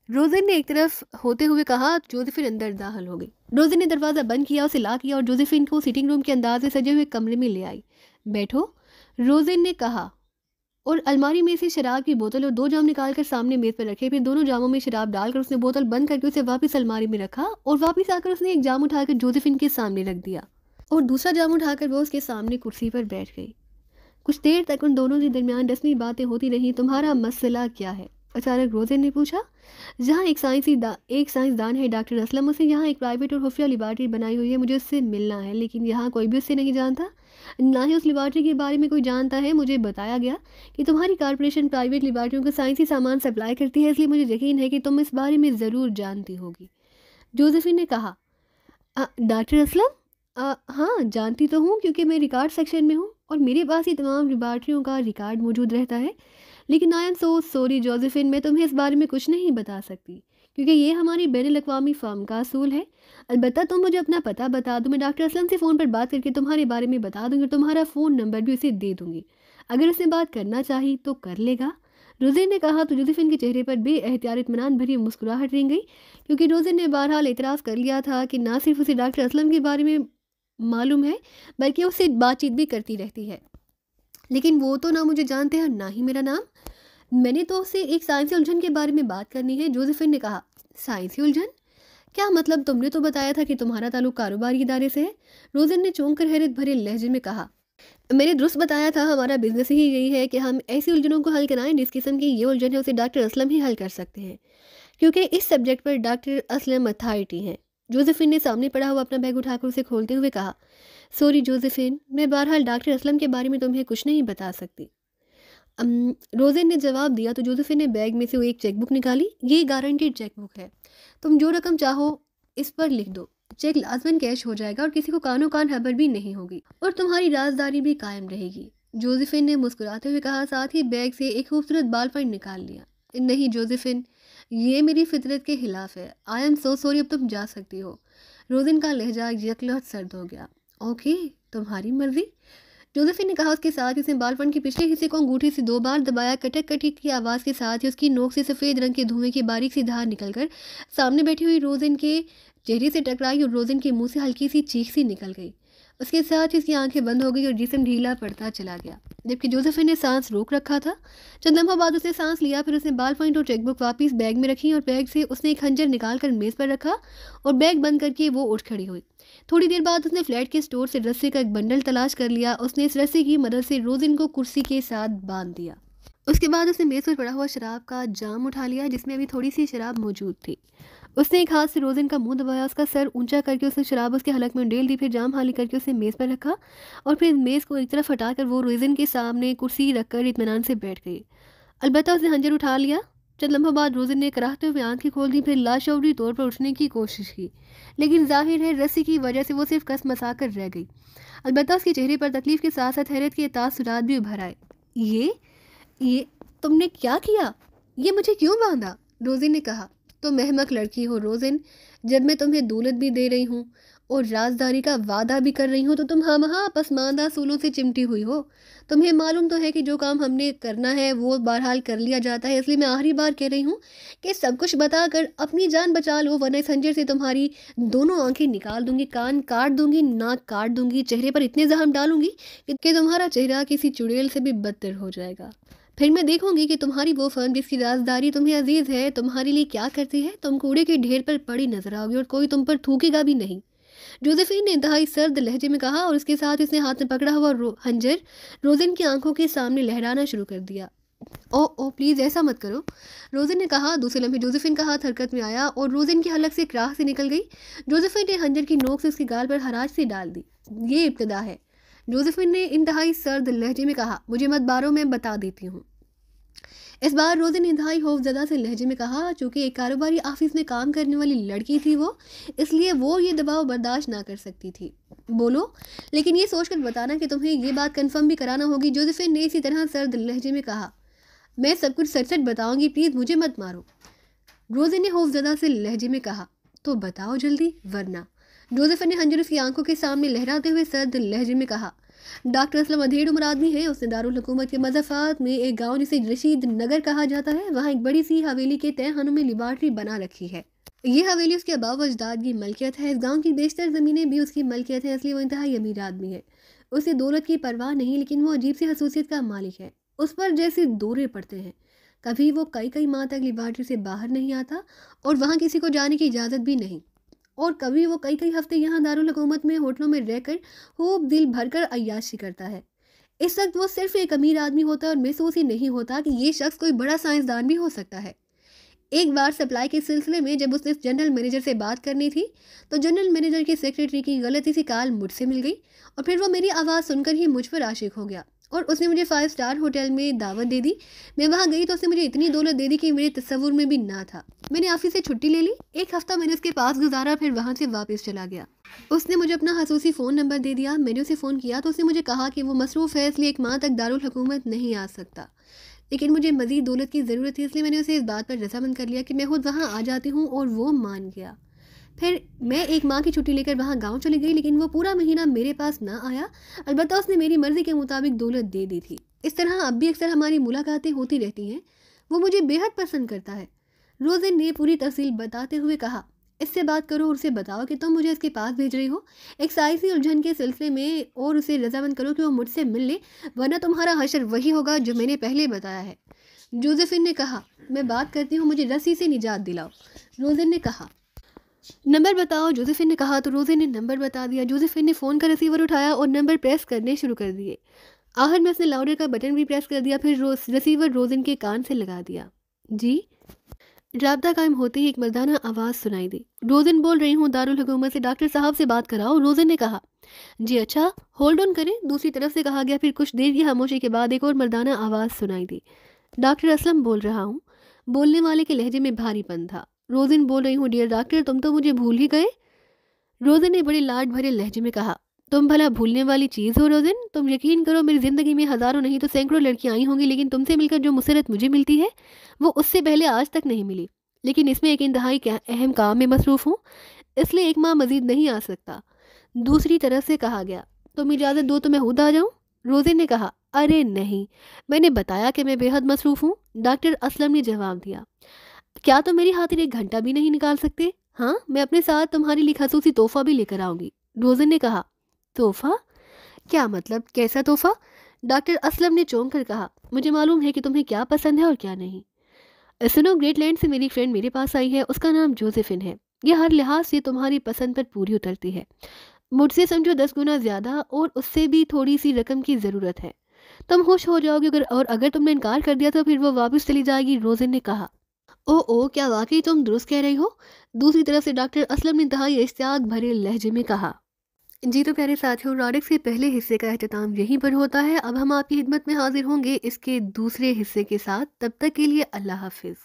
रोजिन ने एक तरफ होते हुए कहा। जोसेफिन अंदर दाखिल हो गई। रोजिन ने दरवाज़ा बंद किया, उसे लॉक किया और जोसेफिन को सिटिंग रूम के अंदाज से सजे हुए कमरे में ले आई। बैठो, रोजिन ने कहा और अलमारी में से शराब की बोतल और 2 जाम निकालकर सामने मेज पर रखे। फिर दोनों जामों में शराब डालकर उसने बोतल बंद करके उसे वापस अलमारी में रखा और वापस आकर उसने एक जाम उठाकर जोसेफिन के सामने रख दिया और दूसरा जाम उठाकर वो उसके सामने कुर्सी पर बैठ गई। कुछ देर तक उन दोनों के दरमियान रस्मी बातें होती रहीं। तुम्हारा मसला क्या है? अचानक रोज़न ने पूछा। जहाँ एक साइंसदान है डॉक्टर असलम, उसे यहाँ एक प्राइवेट और खुफिया लेबॉर्ट्री बनाई हुई है, मुझे उससे मिलना है, लेकिन यहाँ कोई भी उससे नहीं जानता, ना ही उस लेबॉर्ट्री के बारे में कोई जानता है। मुझे बताया गया कि तुम्हारी कॉरपोरेशन प्राइवेट लेबॉर्ट्रियों को साइंसी सामान सप्लाई करती है, इसलिए मुझे यकीन है कि तुम इस बारे में ज़रूर जानती होगी। जोसेफिन ने कहा। डॉक्टर असलम? हाँ, जानती तो हूँ क्योंकि मैं रिकॉर्ड सेक्शन में हूँ और मेरे पास ही तमाम लेबॉर्ट्रियों का रिकॉर्ड मौजूद रहता है। लेकिन I am so sorry Josephine, मैं तुम्हें इस बारे में कुछ नहीं बता सकती क्योंकि ये हमारी बैनुल-अक़वामी फ़र्म का असूल है। अलबत्ता तुम मुझे अपना पता बता दो, मैं डॉक्टर असलम से फ़ोन पर बात करके तुम्हारे बारे में बता दूंगी और तुम्हारा फ़ोन नंबर भी उसे दे दूंगी। अगर उसने बात करना चाही तो कर लेगा। रोज़िन ने कहा तो जोसेफिन के चेहरे पर बेएहतियात इत्मीनान भरी मुस्कुराहट रह गई क्योंकि रोज़िन ने बहरहाल एतराफ़ कर लिया था कि ना सिर्फ उसे डॉक्टर असलम के बारे में मालूम है बल्कि उससे बातचीत भी करती रहती है, लेकिन वो तो ना मुझे जानते हैं ना ही मेरा नाम। मैंने तो उससे एक साइंसी उलझन के बारे में बात करनी है। जोसेफिन ने कहा। साइंसी उलझन? क्या मतलब? तुमने तो बताया था कि तुम्हारा ताल्लुक कारोबारी इदारे से है। रोज़िन ने चौंक कर हैरत भरे लहजे में कहा। मैंने दुरुस्त बताया था, हमारा बिजनेस ही यही है कि हम ऐसी उलझनों को हल कराएं जिस किस्म की ये उलझन है उसे डॉक्टर असलम ही हल कर सकते हैं क्योंकि इस सब्जेक्ट पर डॉक्टर असलम अथॉरिटी हैं। जोसेफिन ने सामने पड़ा हुआ अपना बैग उठाकर उसे खोलते हुए कहा। सॉरी जोसेफिन, मैं बहरहाल डॉक्टर असलम के बारे में तुम्हें कुछ नहीं बता सकती। रोज़िन ने जवाब दिया तो जोसेफिन ने बैग में से वो एक चेकबुक निकाली। ये गारंटीड चेकबुक है, तुम जो रकम चाहो इस पर लिख दो, चेक लाजमन कैश हो जाएगा और किसी को कानो कान खबर भी नहीं होगी और तुम्हारी राजदारी भी कायम रहेगी। जोसेफिन ने मुस्कुराते हुए कहा, साथ ही बैग से एक खूबसूरत बाल पेन निकाल लिया। नहीं जोसेफिन, ये मेरी फितरत के खिलाफ है। आई एम सो सॉरी, अब तुम जा सकती हो। रोजिन का लहजा यकलौत सर्द हो गया। ओके, तुम्हारी मर्जी, जोसेफिन ने कहा। उसके साथ उसने बालपन के पिछले हिस्से को अंगूठे से 2 बार दबाया। कटक कटक की आवाज़ के साथ ही उसकी नोक से सफ़ेद रंग के धुएं की बारीक सी धार निकलकर सामने बैठी हुई रोजिन के चेहरे से टकराई और रोजिन के मुंह से हल्की सी चीख सी निकल गई। उसके साथ ही उसकी आंखें बंद हो गई और जिस्म ढीला पड़ता चला गया, जबकि जोसेफिन ने सांस रोक रखा था। चंद लम्हों बाद उसने सांस लिया, फिर उसने बाल पॉइंट और चेकबुक वापस बैग में रखी और बैग से उसने एक खंजर निकाल कर मेज़ पर रखा और बैग बंद करके वो उठ खड़ी हुई। थोड़ी देर बाद उसने फ्लैट के स्टोर से रस्सी का एक बंडल तलाश कर लिया। उसने इस रस्सी की मदद से रोजिन को कुर्सी के साथ बांध दिया। उसके बाद उसने मेज़ पर पड़ा हुआ शराब का जाम उठा लिया, जिसमें अभी थोड़ी सी शराब मौजूद थी। उसने एक हाथ से रोजिन का मुंह दबाया, उसका सर ऊंचा करके उसने शराब उसके हलक में डेल दी, फिर जाम हाली करके उसने मेज़ पर रखा और फिर मेज़ को एक तरफ हटाकर वो रोजिन के सामने कुर्सी रखकर इत्मीनान से बैठ गई। अलबत्ता उसने खंजर उठा लिया। चंद लम्हों बाद रोजिन ने कराहते हुए आंखें खोल दी, फिर लाशौरी तौर पर उठने की कोशिश की, लेकिन जाहिर है रस्सी की वजह से वो सिर्फ कसमसा कर रह गई। अलबत्ता उसके चेहरे पर तकलीफ के साथ साथ हैरत के तासुरात भी उभर आए। ये तुमने क्या किया? ये मुझे क्यों बांधा? रोजिन ने कहा। तुम अहमक लड़की हो रोजिन, जब मैं तुम्हें दौलत भी दे रही हूँ और राजदारी का वादा भी कर रही हूँ तो तुम हाँ पसमानदा सूलों से चिमटी हुई हो। तुम्हें मालूम तो है कि जो काम हमने करना है वो बहरहाल कर लिया जाता है, इसलिए मैं आखिरी बार कह रही हूँ कि सब कुछ बताकर अपनी जान बचा लो, वरना इस खंजर से तुम्हारी दोनों आंखें निकाल दूंगी, कान काट दूंगी, नाक काट दूंगी, चेहरे पर इतने जख्म डालूंगी कि तुम्हारा चेहरा किसी चुड़ैल से भी बदतर हो जाएगा। फिर मैं देखूंगी कि तुम्हारी वो फर्म जिसकी राजदारी तुम्हें अजीज है तुम्हारे लिए क्या करती है। तुम कूड़े के ढेर पर पड़ी नजर आओगी और कोई तुम पर थूकेगा भी नहीं। जोसेफिन ने इंतहाई सर्द लहजे में कहा और उसके साथ उसने हाथ में पकड़ा हुआ खंजर रोजिन की आंखों के सामने लहराना शुरू कर दिया। ओ प्लीज़ ऐसा मत करो, रोजिन ने कहा। दूसरे लम्हे जोसेफिन का हाथ हरकत में आया और रोजिन की हलक से क्राह से निकल गई। जोसेफिन ने खंजर की नोक से उसके गाल पर हराज से डाल दी। ये इब्तदा है, जोसेफिन ने इंतहाई सर्द लहजे में कहा। मुझे मत बारो, मैं बता देती हूँ। इस बार रोजिन इंतहाई खौफजदा से लहजे में कहा। चूंकि एक कारोबारी ऑफिस में काम करने वाली लड़की थी वो, इसलिए वो ये दबाव बर्दाश्त ना कर सकती थी। बोलो, लेकिन ये सोचकर बताना कि तुम्हें ये बात कंफर्म भी कराना होगी, जोसेफिन ने इसी तरह सर्द लहजे में कहा। मैं सब कुछ सच सच बताऊंगी, प्लीज़ मुझे मत मारो, रोजिन ने खौफजदा से लहजे में कहा। तो बताओ जल्दी, वरना, जोसेफिन ने खंजर उसकी आंखों के सामने लहराते हुए सर्द लहजे में कहा। डॉक्टर असलम अधेड़ उम्र आदमी है। उसने दारुल हुकूमत के मज़ाफ़ात में एक गांव जिसे रशीद नगर कहा जाता है, वहाँ एक बड़ी सी हवेली के तहखानों में लिबार्ट्री बना रखी है। ये हवेली उसके अबाव अजदाद की मलकियत है। इस गांव की बेशतर ज़मीनें भी उसकी मलकियत है, इसलिए वो इंतहाई अमीर आदमी है। उसे दौलत की परवाह नहीं, लेकिन वो अजीब सी खसूसियत का मालिक है। उस पर जैसे दौरे पड़ते हैं। कभी वो कई माह तक लिबार्ट्री से बाहर नहीं आता और वहाँ किसी को जाने की इजाज़त भी नहीं, और कभी वो कई हफ्ते यहाँ दारुल हुकूमत में होटलों में रहकर खूब दिल भरकर अय्याशी करता है। इस वक्त वो सिर्फ एक अमीर आदमी होता है और महसूस ही नहीं होता कि ये शख्स कोई बड़ा साइंसदान भी हो सकता है। एक बार सप्लाई के सिलसिले में जब उसने जनरल मैनेजर से बात करनी थी तो जनरल मैनेजर की सेक्रेटरी की गलती से कॉल मुझसे मिल गई और फिर वो मेरी आवाज़ सुनकर ही मुझ पर आशिक हो गया और उसने मुझे 5 स्टार होटल में दावत दे दी। मैं वहाँ गई तो उसने मुझे इतनी दौलत दे दी कि मेरे तस्वुर में भी ना था। मैंने ऑफिस से छुट्टी ले ली, 1 हफ्ता मैंने उसके पास गुजारा, फिर वहाँ से वापस चला गया। उसने मुझे अपना खसूसी फ़ोन नंबर दे दिया। मैंने उसे फ़ोन किया तो उसने मुझे कहा कि वो मसरूफ़ है, इसलिए 1 माह तक दारुल हुकूमत नहीं आ सकता, लेकिन मुझे मज़ीद दौलत की ज़रूरत थी, इसलिए मैंने उसे इस बात पर रज़ामंद कर लिया कि मैं खुद वहाँ आ जाती हूँ और वो मान गया। फिर मैं 1 माह की छुट्टी लेकर वहाँ गांव चली गई, लेकिन वो पूरा महीना मेरे पास ना आया। अलबत्ता उसने मेरी मर्ज़ी के मुताबिक दौलत दे दी थी। इस तरह अब भी अक्सर हमारी मुलाकातें होती रहती हैं। वो मुझे बेहद पसंद करता है, रोज़िन ने पूरी तफसील बताते हुए कहा। इससे बात करो और उसे बताओ कि तुम मुझे इसके पास भेज रही हो एक साइसी उलझन के सिलसिले में, और उसे रज़ामंद करो कि वो मुझसे मिल ले, वरना तुम्हारा हशर वही होगा जो मैंने पहले बताया है। जोसेफिन ने कहा। मैं बात करती हूँ, मुझे रस्सी से निजात दिलाओ, रोज़िन ने कहा। नंबर बताओ, जोसेफिन ने कहा। तो रोज़िन ने नंबर बता दिया। जोसेफिन ने फ़ोन का रिसीवर उठाया और नंबर प्रेस करने शुरू कर दिए। आखिर में उसने लाउडर का बटन भी प्रेस कर दिया, फिर रिसीवर रोज़िन के कान से लगा दिया। जी। राब्ता कायम होते ही एक मर्दाना आवाज़ सुनाई दी। रोज़िन बोल रही हूँ, दारुल हुकूमत से डॉक्टर साहब से बात कराओ, रोज़िन ने कहा। जी अच्छा, होल्ड ऑन करें, दूसरी तरफ से कहा गया। फिर कुछ देर की खामोशी के बाद एक और मर्दाना आवाज़ सुनाई दी। डॉक्टर असलम बोल रहा हूँ। बोलने वाले के लहजे में भारीपन था। रोज़िन बोल रही हूँ, डियर डॉक्टर, तुम तो मुझे भूल ही गए, रोज़िन ने बड़े लाड भरे लहजे में कहा। तुम भला भूलने वाली चीज़ हो रोज़िन? तुम यकीन करो, मेरी ज़िंदगी में हज़ारों नहीं तो सैकड़ों लड़कियाँ आई होंगी, लेकिन तुमसे मिलकर जो मुसरत मुझे मिलती है वो उससे पहले आज तक नहीं मिली। लेकिन इसमें एक इंतहाई अहम काम में मसरूफ़ हूँ, इसलिए एक माह मज़ीद नहीं आ सकता। दूसरी तरफ से कहा गया, तुम इजाज़त दो तो मैं खुद आ जाऊँ? रोज़े ने कहा, अरे नहीं, मैंने बताया कि मैं बेहद मसरूफ़ हूँ। डॉक्टर असलम ने जवाब दिया, क्या तुम मेरी खातिर एक घंटा भी नहीं निकाल सकते? हाँ, मैं अपने साथ तुम्हारे लिए खसूसी तोहफा भी लेकर आऊंगी। रोज़न ने कहा, तोहफा? क्या मतलब, कैसा तोहफा? डॉक्टर असलम ने चौंक कर कहा, मुझे मालूम है कि तुम्हें क्या पसंद है और क्या नहीं। सुनो, ग्रेटलैंड से मेरी फ्रेंड मेरे पास आई है, उसका नाम जोसेफिन है। यह हर लिहाज से तुम्हारी पसंद पर पूरी उतरती है। मुझसे समझो 10 गुना ज़्यादा, और उससे भी थोड़ी सी रकम की ज़रूरत है। तुम खुश हो जाओगे, अगर तुमने इनकार कर दिया तो फिर वो वापस चली जाएगी। रोज़न ने कहा, ओ क्या वाकई तुम दुरुस्त कह रही हो? दूसरी तरफ से डॉक्टर असलम ने इंतहाई इश्तियाक भरे लहजे में कहा। जी तो प्यारे साथियों, रॉडिक्स के पहले हिस्से का अख्ताम यहीं पर होता है। अब हम आपकी खिदमत में हाजिर होंगे इसके दूसरे हिस्से के साथ। तब तक के लिए अल्लाह हाफिज़।